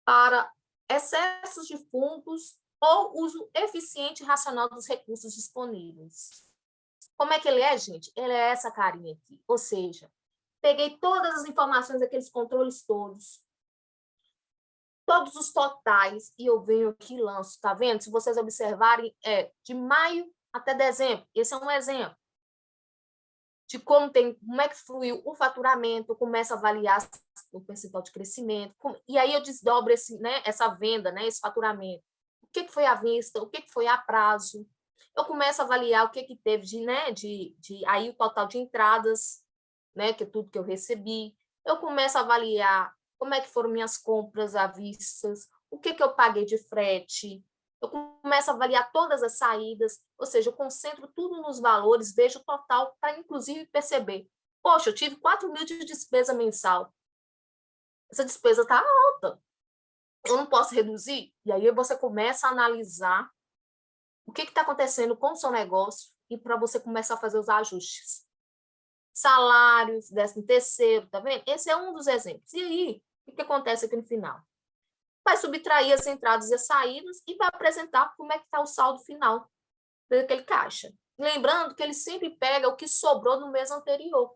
para excessos de fundos ou uso eficiente e racional dos recursos disponíveis. Como é que ele é, gente? Ele é essa carinha aqui, ou seja, peguei todas as informações daqueles controles todos os totais, e eu venho aqui e lanço, tá vendo? Se vocês observarem, de maio até dezembro. Esse é um exemplo de como é que fluiu o faturamento, eu começo a avaliar o percentual de crescimento, e aí eu desdobro essa venda, né, esse faturamento. O que foi à vista, o que foi a prazo. Eu começo a avaliar o que teve aí o total de entradas, né, que é tudo que eu recebi. Eu começo a avaliar como é que foram minhas compras à vista, o que eu paguei de frete. Eu começo a avaliar todas as saídas, ou seja, eu concentro tudo nos valores, vejo o total para, inclusive, perceber. Poxa, eu tive 4 mil de despesa mensal. Essa despesa está alta. Eu não posso reduzir? E aí você começa a analisar o que está acontecendo com o seu negócio e para você começar a fazer os ajustes. Salários, 13º, tá vendo? Esse é um dos exemplos. E aí, o que acontece aqui no final? Vai subtrair as entradas e as saídas e vai apresentar como é que está o saldo final daquele caixa. Lembrando que ele sempre pega o que sobrou no mês anterior.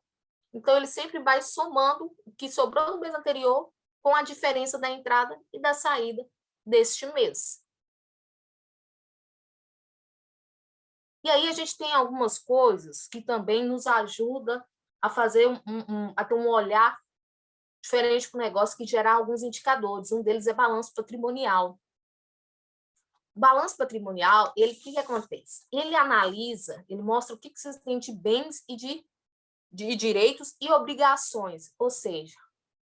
Então, ele sempre vai somando o que sobrou no mês anterior com a diferença da entrada e da saída deste mês. E aí a gente tem algumas coisas que também nos ajudam a fazer a ter um olhar diferente para o negócio, que gerar alguns indicadores. Um deles é balanço patrimonial. O balanço patrimonial, o que acontece? Ele analisa, ele mostra o que você tem de bens e de direitos e obrigações. Ou seja,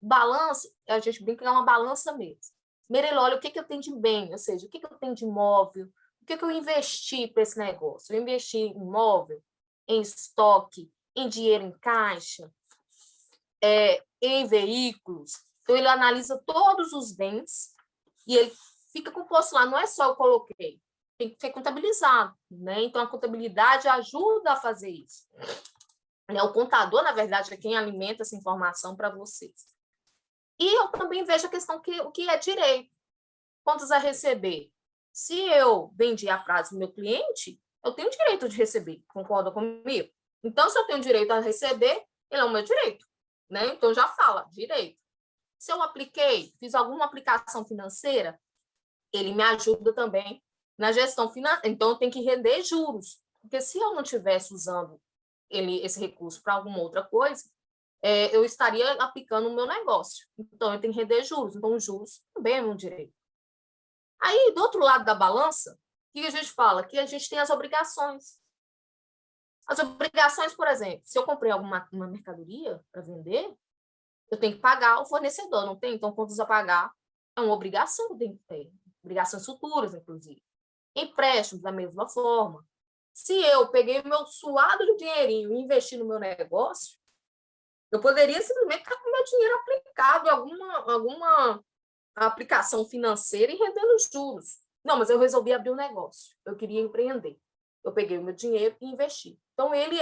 balanço, a gente brinca que é uma balança mesmo. Primeiro ele olha o que eu tenho de bem, ou seja, o que eu tenho de imóvel, o que eu investi para esse negócio. Eu investi em imóvel, em estoque, em dinheiro em caixa, em veículos. Então, ele analisa todos os bens e ele fica composto lá. Não é só eu coloquei, tem que ser contabilizado, né? Então, a contabilidade ajuda a fazer isso. O contador, na verdade, é quem alimenta essa informação para vocês. E eu também vejo a questão o que é direito. Contas a receber. Se eu vendi a prazo do meu cliente, eu tenho direito de receber. Concorda comigo? Então, se eu tenho direito a receber, ele é o meu direito, né? Então, já fala, direito. Se eu fiz alguma aplicação financeira, ele me ajuda também na gestão financeira. Então, eu tenho que render juros. Porque se eu não estivesse usando esse recurso para alguma outra coisa, eu estaria aplicando o meu negócio. Então, eu tenho que render juros. Então, os juros também é meu direito. Aí, do outro lado da balança, o que a gente fala? Que a gente tem as obrigações. As obrigações, por exemplo, se eu comprei uma mercadoria para vender, eu tenho que pagar o fornecedor, não tem? Então, contas a pagar é uma obrigação que eu tenho que ter. Obrigações futuras, inclusive. Empréstimos, da mesma forma. Se eu peguei o meu suado de dinheirinho e investi no meu negócio, eu poderia simplesmente estar com o meu dinheiro aplicado em alguma aplicação financeira e rendendo juros. Não, mas eu resolvi abrir um negócio. Eu queria empreender. Eu peguei o meu dinheiro e investi. Então, ele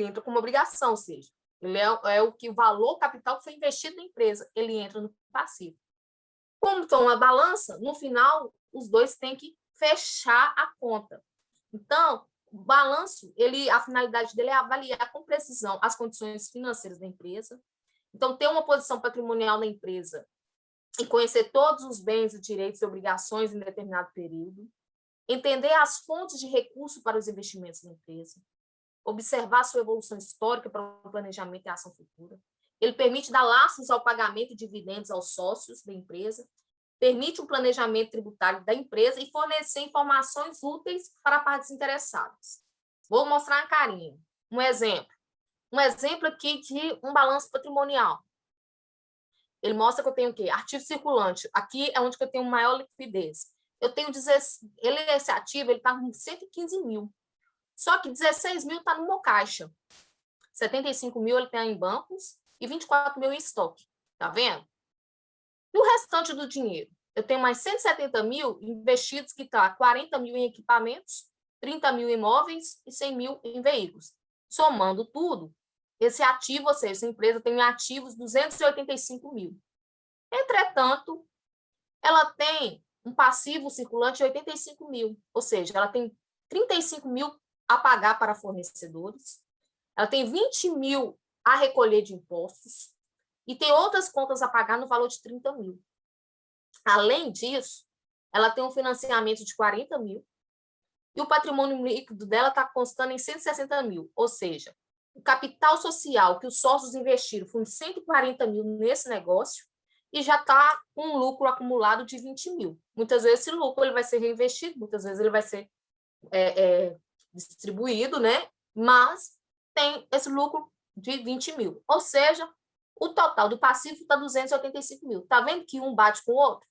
entra como obrigação, ou seja, ele o valor capital que foi investido na empresa, ele entra no passivo. Como estão a balança, no final, os dois têm que fechar a conta. Então, o balanço, a finalidade dele é avaliar com precisão as condições financeiras da empresa. Então, ter uma posição patrimonial na empresa e conhecer todos os bens, direitos e obrigações em determinado período. Entender as fontes de recurso para os investimentos da empresa. Observar sua evolução histórica para o planejamento e ação futura. Ele permite dar laços ao pagamento de dividendos aos sócios da empresa, permite um planejamento tributário da empresa e fornecer informações úteis para partes interessadas. Vou mostrar uma carinha. Um exemplo aqui de um balanço patrimonial. Ele mostra que eu tenho o quê? Ativo circulante. Aqui é onde eu tenho maior liquidez. Eu tenho esse ativo, ele está com 115 mil. Só que 16 mil está no meu caixa. 75 mil ele tem em bancos e 24 mil em estoque. Tá vendo? E o restante do dinheiro? Eu tenho mais 170 mil investidos, que está 40 mil em equipamentos, 30 mil em imóveis e 100 mil em veículos. Somando tudo, esse ativo, ou seja, essa empresa tem ativos 285 mil. Entretanto, ela tem um passivo circulante de 85 mil, ou seja, ela tem 35 mil a pagar para fornecedores, ela tem 20 mil a recolher de impostos e tem outras contas a pagar no valor de 30 mil. Além disso, ela tem um financiamento de 40 mil e o patrimônio líquido dela está constando em 160 mil, ou seja, o capital social que os sócios investiram foi uns 140 mil nesse negócio e já está com um lucro acumulado de 20 mil. Muitas vezes esse lucro ele vai ser reinvestido, muitas vezes ele vai ser distribuído, né? Mas tem esse lucro de 20 mil. Ou seja, o total do passivo está 285 mil. Está vendo que um bate com o outro?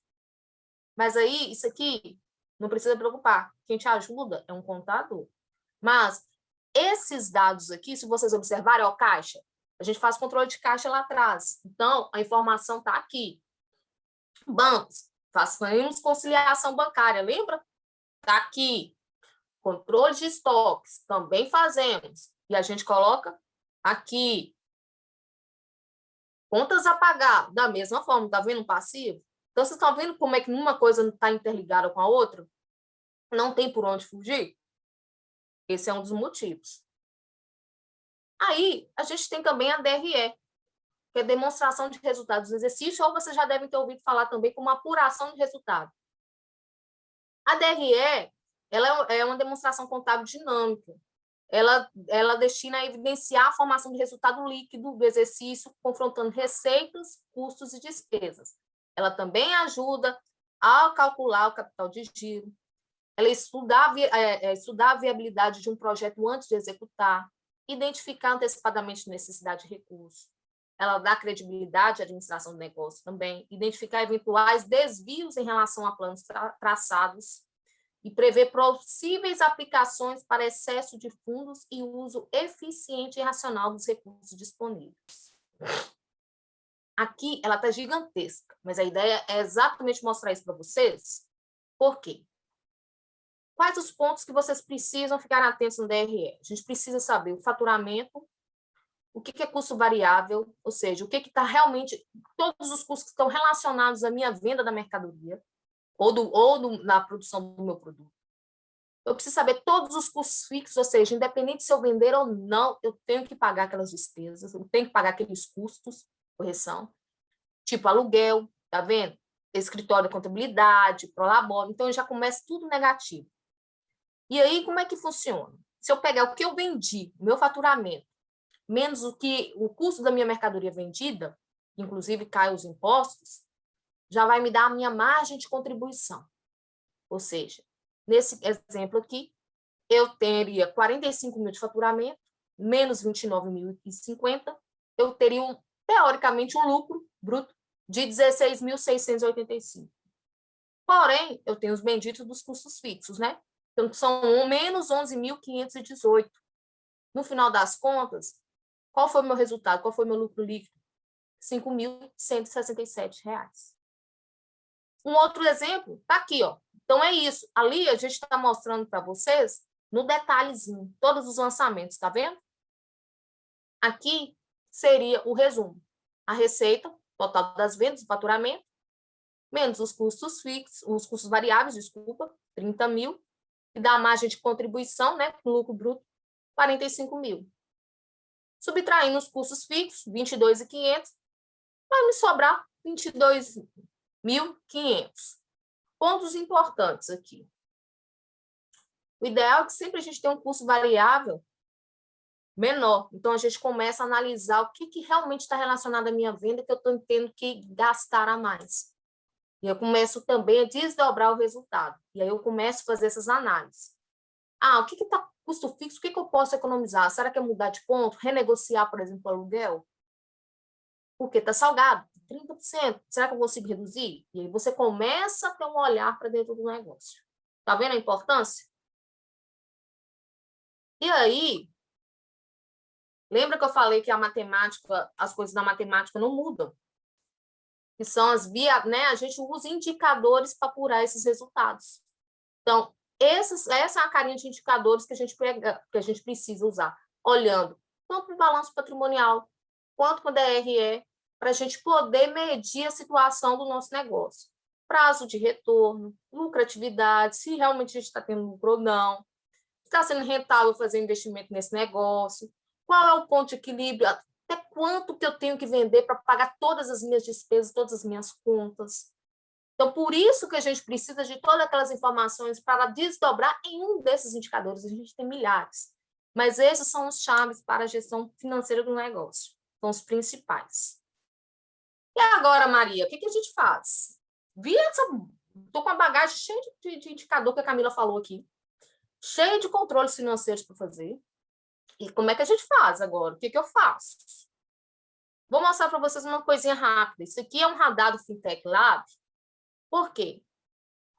Mas aí, isso aqui, não precisa preocupar. Quem te ajuda é um contador. Mas esses dados aqui, se vocês observarem, é o caixa. A gente faz controle de caixa lá atrás. Então, a informação está aqui. Bancos, fazemos conciliação bancária, lembra? Está aqui. Controle de estoques, também fazemos. E a gente coloca aqui. Contas a pagar, da mesma forma, está vendo o passivo? Então, vocês estão vendo como é que uma coisa não está interligada com a outra? Não tem por onde fugir? Esse é um dos motivos. Aí, a gente tem também a DRE, que é demonstração de resultados do exercício, ou vocês já devem ter ouvido falar também como apuração de resultado. A DRE, ela é uma demonstração contábil dinâmica. Ela destina a evidenciar a formação de resultado líquido do exercício, confrontando receitas, custos e despesas. Ela também ajuda a calcular o capital de giro. Ela estudar a viabilidade de um projeto antes de executar, identificar antecipadamente necessidade de recursos. Ela dá credibilidade à administração do negócio também, identificar eventuais desvios em relação a planos traçados e prever possíveis aplicações para excesso de fundos e uso eficiente e racional dos recursos disponíveis. Aqui ela está gigantesca, mas a ideia é exatamente mostrar isso para vocês. Por quê? Quais os pontos que vocês precisam ficar atentos no DRE? A gente precisa saber o faturamento, o que é custo variável, ou seja, o que está realmente, todos os custos que estão relacionados à minha venda da mercadoria, na produção do meu produto. Eu preciso saber todos os custos fixos, ou seja, independente se eu vender ou não, eu tenho que pagar aquelas despesas, eu tenho que pagar aqueles custos, correção, tipo aluguel, tá vendo? Escritório de contabilidade, prolabore, então eu já começo tudo negativo. E aí, como é que funciona? Se eu pegar o que eu vendi, o meu faturamento, menos o custo da minha mercadoria vendida, inclusive cai os impostos, já vai me dar a minha margem de contribuição. Ou seja, nesse exemplo aqui, eu teria 45 mil de faturamento, menos 29.050, eu teria, teoricamente, um lucro bruto de 16.685. Porém, eu tenho os benditos dos custos fixos, né? Então, são menos 11.518. No final das contas, qual foi o meu resultado? Qual foi o meu lucro líquido? R$ 5.167. Um outro exemplo está aqui, ó. Então, é isso. Ali, a gente está mostrando para vocês, no detalhezinho, todos os lançamentos, tá vendo? Aqui seria o resumo. A receita, total das vendas, o faturamento, menos os custos fixos, os custos variáveis, desculpa, 30 mil, e dá a margem de contribuição, né, com lucro bruto, 45 mil. Subtraindo os custos fixos, 22.500, vai me sobrar 22.500. Pontos importantes aqui. O ideal é que sempre a gente tenha um custo variável menor. Então, a gente começa a analisar o que realmente está relacionado à minha venda que eu estou tendo que gastar a mais. E eu começo também a desdobrar o resultado. E aí eu começo a fazer essas análises. O que está custo fixo? O que eu posso economizar? Será que é mudar de ponto? Renegociar, por exemplo, o aluguel? Porque está salgado, 30%. Será que eu consigo reduzir? E aí você começa a ter um olhar para dentro do negócio. Está vendo a importância? E aí, lembra que eu falei que a matemática, as coisas da matemática não mudam? Que são né? A gente usa indicadores para apurar esses resultados. Então, essa é a carinha de indicadores que a gente precisa usar, olhando tanto para o balanço patrimonial quanto para o DRE, para a gente poder medir a situação do nosso negócio. Prazo de retorno, lucratividade, se realmente a gente está tendo lucro ou não, se está sendo rentável fazer investimento nesse negócio, qual é o ponto de equilíbrio, até quanto que eu tenho que vender para pagar todas as minhas despesas, todas as minhas contas. Então, por isso que a gente precisa de todas aquelas informações para desdobrar em um desses indicadores. A gente tem milhares. Mas esses são os chaves para a gestão financeira do negócio, são os principais. E agora, Maria, o que a gente faz? Estou com a bagagem cheia de indicador que a Camila falou aqui, cheia de controles financeiros para fazer. E como é que a gente faz agora? O que eu faço? Vou mostrar para vocês uma coisinha rápida. Isso aqui é um radar do Fintech Lab. Por quê?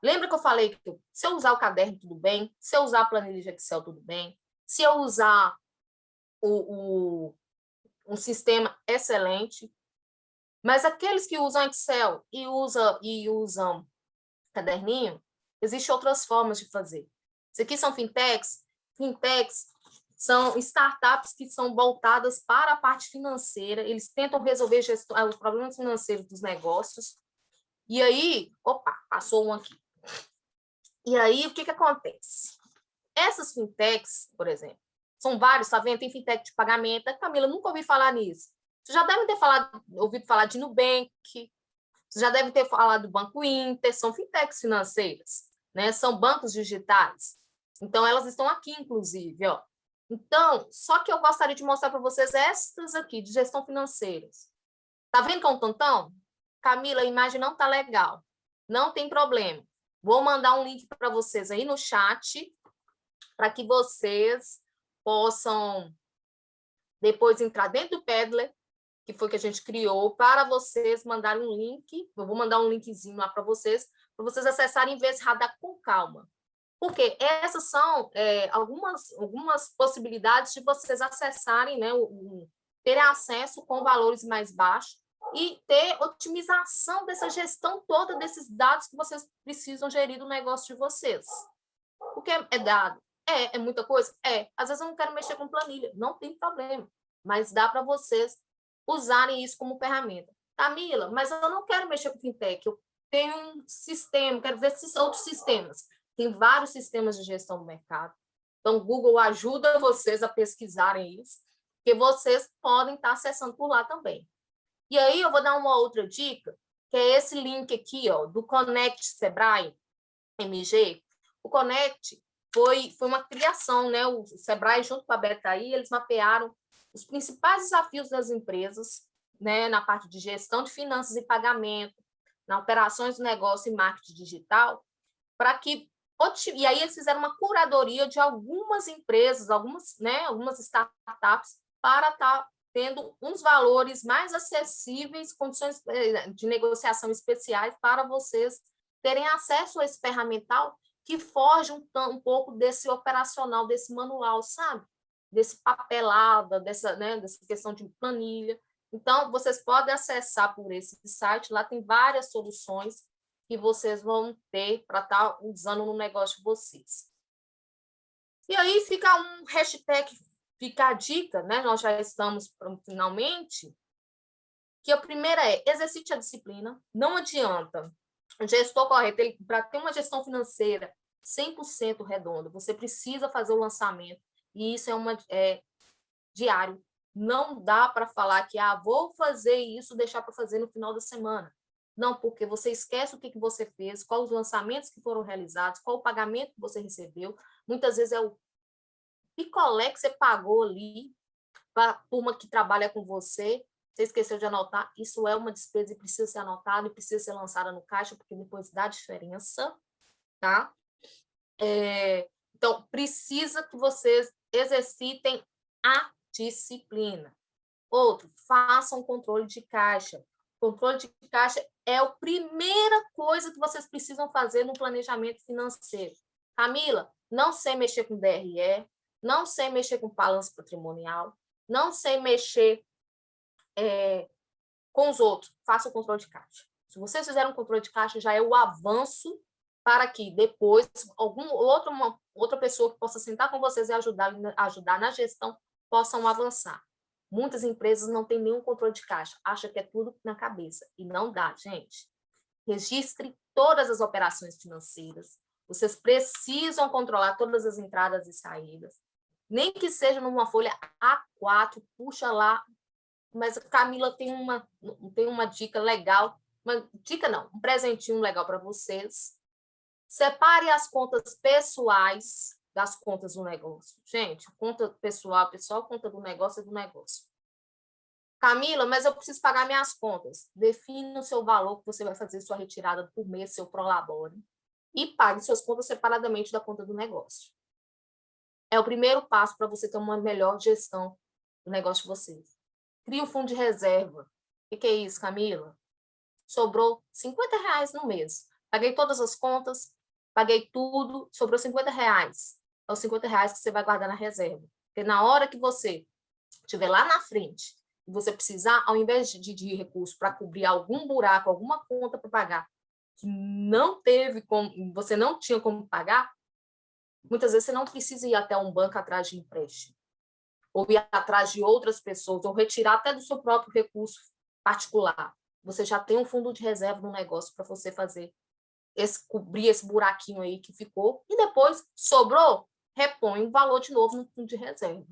Lembra que eu falei que se eu usar o caderno, tudo bem. Se eu usar a planilha de Excel, tudo bem. Se eu usar um sistema excelente. Mas aqueles que usam Excel e usam caderninho, existem outras formas de fazer. Isso aqui são fintechs. Fintechs são startups que são voltadas para a parte financeira. Eles tentam resolver os problemas financeiros dos negócios. E aí, opa, passou um aqui. E aí, o que acontece? Essas fintechs, por exemplo, são vários, tá vendo? Tem fintech de pagamento. Camila, nunca ouvi falar nisso. Você já deve ter ouvido falar de Nubank, você já deve ter falado do Banco Inter, são fintechs financeiras, né? São bancos digitais. Então, elas estão aqui, inclusive, ó. Então, só que eu gostaria de mostrar para vocês estas aqui, de gestão financeira. Tá vendo que é um tantão? Camila, a imagem não tá legal. Não tem problema. Vou mandar um link para vocês aí no chat, para que vocês possam depois entrar dentro do Padlet, que foi que a gente criou, para vocês mandarem um link. Eu vou mandar um linkzinho lá para vocês acessarem e ver esse radar com calma. Porque essas são algumas possibilidades de vocês acessarem, né, terem acesso com valores mais baixos e ter otimização dessa gestão toda desses dados que vocês precisam gerir do negócio de vocês. Porque é dado? É muita coisa? Às vezes eu não quero mexer com planilha, não tem problema, mas dá para vocês usarem isso como ferramenta. Camila, mas eu não quero mexer com fintech, eu tenho um sistema, quero ver outros sistemas. Tem vários sistemas de gestão do mercado. Então, o Google ajuda vocês a pesquisarem isso, que vocês podem estar acessando por lá também. E aí, eu vou dar uma outra dica, que é esse link aqui, ó, do Connect Sebrae MG. O Connect foi uma criação, né? O Sebrae, junto com a BetaI, eles mapearam os principais desafios das empresas, né, na parte de gestão de finanças e pagamento, na operações do negócio e marketing digital, e aí eles fizeram uma curadoria de algumas empresas, algumas startups, para estar tendo uns valores mais acessíveis, condições de negociação especiais para vocês terem acesso a esse ferramental que foge um pouco desse operacional, desse manual, sabe? Desse papelada, dessa questão de planilha. Então, vocês podem acessar por esse site, lá tem várias soluções que vocês vão ter para estar usando no negócio de vocês. E aí fica um hashtag, fica a dica, né? Nós já estamos finalmente, que a primeira é exercite a disciplina, não adianta. O gestor correto, para ter uma gestão financeira 100% redonda, você precisa fazer o lançamento, e isso é diário. Não dá para falar que vou fazer isso, deixar para fazer no final da semana. Não, porque você esquece o que você fez, quais os lançamentos que foram realizados, qual o pagamento que você recebeu. Muitas vezes é o picolé que você pagou ali para a turma que trabalha com você, você esqueceu de anotar. Isso é uma despesa e precisa ser anotado e precisa ser lançada no caixa, porque depois dá diferença, tá? Então, precisa que vocês exercitem a disciplina. Outro, façam controle de caixa. Controle de caixa é a primeira coisa que vocês precisam fazer no planejamento financeiro. Camila, não sei mexer com DRE, não sei mexer com balanço patrimonial, não sei mexer com os outros. Faça o controle de caixa. Se vocês fizerem um controle de caixa, já é o avanço para que depois outra pessoa que possa sentar com vocês e ajudar na gestão possam avançar. Muitas empresas não têm nenhum controle de caixa, acham que é tudo na cabeça, e não dá, gente. Registre todas as operações financeiras, vocês precisam controlar todas as entradas e saídas, nem que seja numa folha A4, puxa lá, mas a Camila tem uma dica legal, um presentinho legal para vocês. Separe as contas pessoais das contas do negócio. Gente, conta pessoal, conta do negócio é do negócio. Camila, mas eu preciso pagar minhas contas. Define o seu valor que você vai fazer sua retirada por mês, seu prolabore, e pague suas contas separadamente da conta do negócio. É o primeiro passo para você ter uma melhor gestão do negócio de vocês. Crie um fundo de reserva. O que é isso, Camila? Sobrou R$50 no mês. Paguei todas as contas, paguei tudo, sobrou R$50. É os R$50 que você vai guardar na reserva. Porque na hora que você estiver lá na frente e você precisar, ao invés de recurso para cobrir algum buraco, alguma conta para pagar, que não teve como, você não tinha como pagar, muitas vezes você não precisa ir até um banco atrás de empréstimo, ou ir atrás de outras pessoas, ou retirar até do seu próprio recurso particular. Você já tem um fundo de reserva no negócio para você fazer cobrir esse buraquinho aí que ficou, e depois sobrou, repõe o valor de novo no fundo de reserva.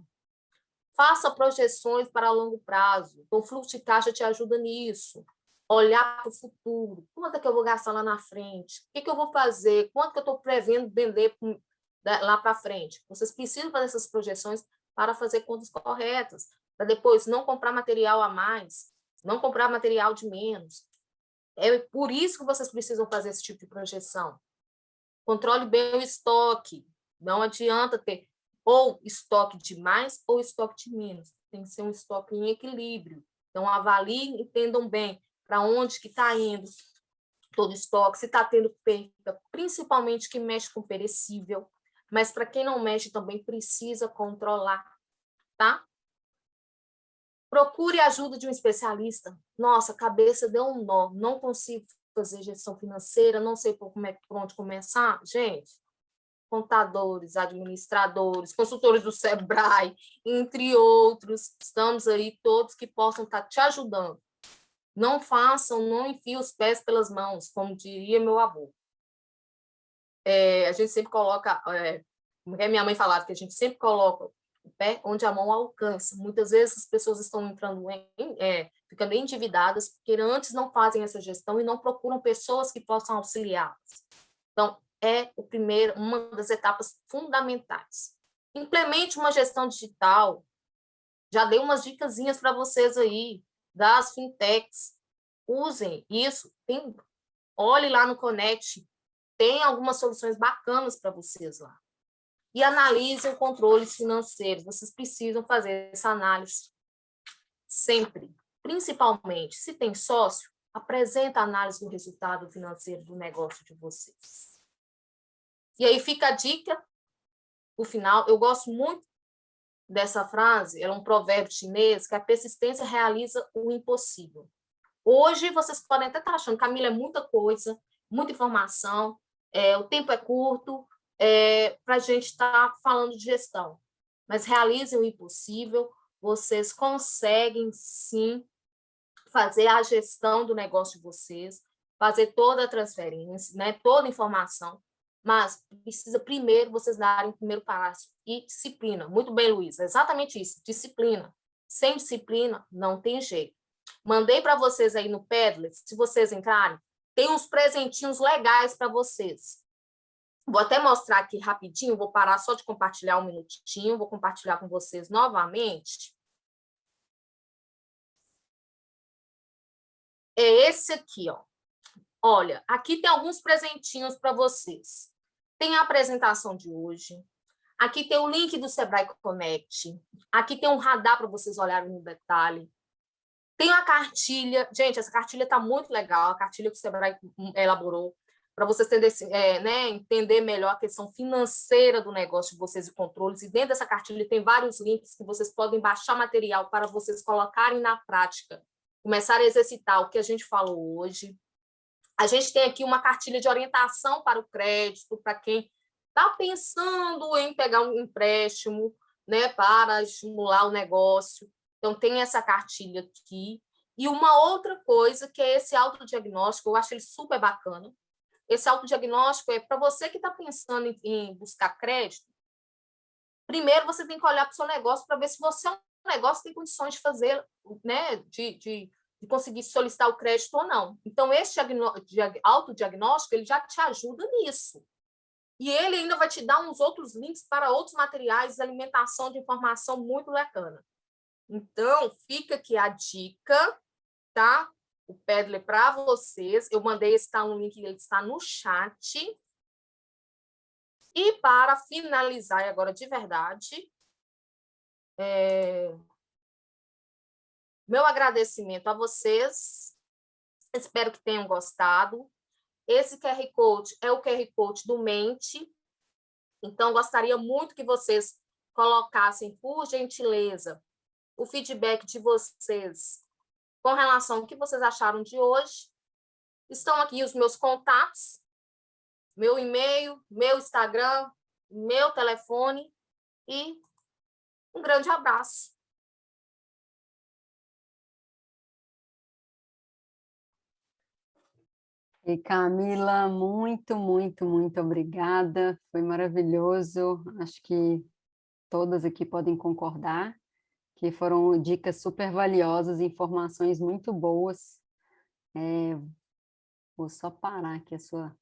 Faça projeções para longo prazo. O fluxo de caixa te ajuda nisso. Olhar para o futuro. Quanto é que eu vou gastar lá na frente? O que eu vou fazer? Quanto que eu estou prevendo vender lá para frente? Vocês precisam fazer essas projeções para fazer contas corretas, para depois não comprar material a mais, não comprar material de menos. É por isso que vocês precisam fazer esse tipo de projeção. Controle bem o estoque. Não adianta ter ou estoque de mais ou estoque de menos. Tem que ser um estoque em equilíbrio. Então, avaliem, entendam bem para onde que está indo todo o estoque, se está tendo perda, principalmente quem mexe com perecível, mas para quem não mexe também precisa controlar, tá? Procure a ajuda de um especialista. Nossa, a cabeça deu um nó, não consigo fazer gestão financeira, não sei por onde começar. Gente, contadores, administradores, consultores do Sebrae, entre outros, estamos aí todos que possam estar te ajudando. Não façam, não enfiem os pés pelas mãos, como diria meu avô. A gente sempre coloca, como minha mãe falava, que a gente sempre coloca o pé onde a mão alcança. Muitas vezes as pessoas estão entrando ficando endividadas porque antes não fazem essa gestão e não procuram pessoas que possam auxiliá-las. Então, uma das etapas fundamentais. Implemente uma gestão digital. Já dei umas dicasinhas para vocês aí, das fintechs. Usem isso. Olhe lá no Connect. Tem algumas soluções bacanas para vocês lá. E analisem controles financeiros. Vocês precisam fazer essa análise sempre. Principalmente, se tem sócio, apresenta a análise do resultado financeiro do negócio de vocês. E aí fica a dica, no final, eu gosto muito dessa frase, ela é um provérbio chinês, que a persistência realiza o impossível. Hoje, vocês podem até estar achando, Camila, é muita coisa, muita informação, o tempo é curto, para a gente estar falando de gestão. Mas realizem o impossível, vocês conseguem, sim, fazer a gestão do negócio de vocês, fazer toda a transferência, né, toda a informação, mas precisa primeiro vocês darem o primeiro passo e disciplina. Muito bem, Luísa, exatamente isso, disciplina. Sem disciplina, não tem jeito. Mandei para vocês aí no Padlet, se vocês entrarem, tem uns presentinhos legais para vocês. Vou até mostrar aqui rapidinho, vou parar só de compartilhar um minutinho, vou compartilhar com vocês novamente. É esse aqui, ó. Olha, aqui tem alguns presentinhos para vocês. Tem a apresentação de hoje. Aqui tem o link do Sebrae Connect. Aqui tem um radar para vocês olharem no detalhe. Tem a cartilha. Gente, essa cartilha está muito legal. A cartilha que o Sebrae elaborou para vocês entender melhor a questão financeira do negócio de vocês e controles. E dentro dessa cartilha tem vários links que vocês podem baixar material para vocês colocarem na prática. Começar a exercitar o que a gente falou hoje. A gente tem aqui uma cartilha de orientação para o crédito, para quem está pensando em pegar um empréstimo, né, para estimular o negócio. Então, tem essa cartilha aqui. E uma outra coisa, que é esse autodiagnóstico, eu acho ele super bacana. Esse autodiagnóstico é para você que está pensando em buscar crédito. Primeiro, você tem que olhar para o seu negócio para ver se você é um negócio que tem condições de fazer, né, de conseguir solicitar o crédito ou não. Então, esse autodiagnóstico, ele já te ajuda nisso. E ele ainda vai te dar uns outros links para outros materiais de alimentação, de informação muito bacana. Então, fica aqui a dica, tá? O Padlet para vocês. Eu mandei um link, ele está no chat. E para finalizar, e agora de verdade, meu agradecimento a vocês. Espero que tenham gostado. Esse QR Code é o QR Code do Mente. Então, gostaria muito que vocês colocassem, por gentileza, o feedback de vocês com relação ao que vocês acharam de hoje. Estão aqui os meus contatos, meu e-mail, meu Instagram, meu telefone e um grande abraço. E Camila, muito, muito, muito obrigada. Foi maravilhoso. Acho que todas aqui podem concordar que foram dicas super valiosas, informações muito boas. Vou só parar aqui a sua...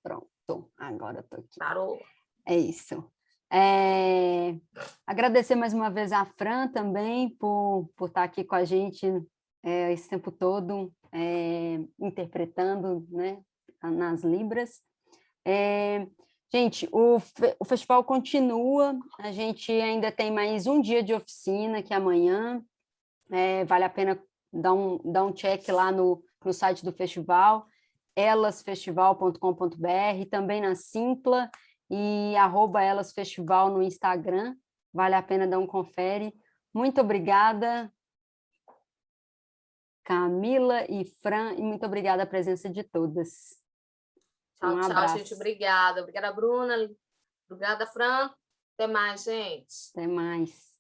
Pronto, agora estou aqui. Parou. É isso. Agradecer mais uma vez a Fran também por estar aqui com a gente esse tempo todo, interpretando, né, nas Libras. Gente, o festival continua, a gente ainda tem mais um dia de oficina, que é amanhã, vale a pena dar um check lá no site do festival, elasfestival.com.br, também na Simpla, e @elasfestival no Instagram, vale a pena dar um confere. Muito obrigada, Camila e Fran, e muito obrigada a presença de todas. Tchau, tchau, gente. Obrigada. Obrigada, Bruna. Obrigada, Fran. Até mais, gente. Até mais.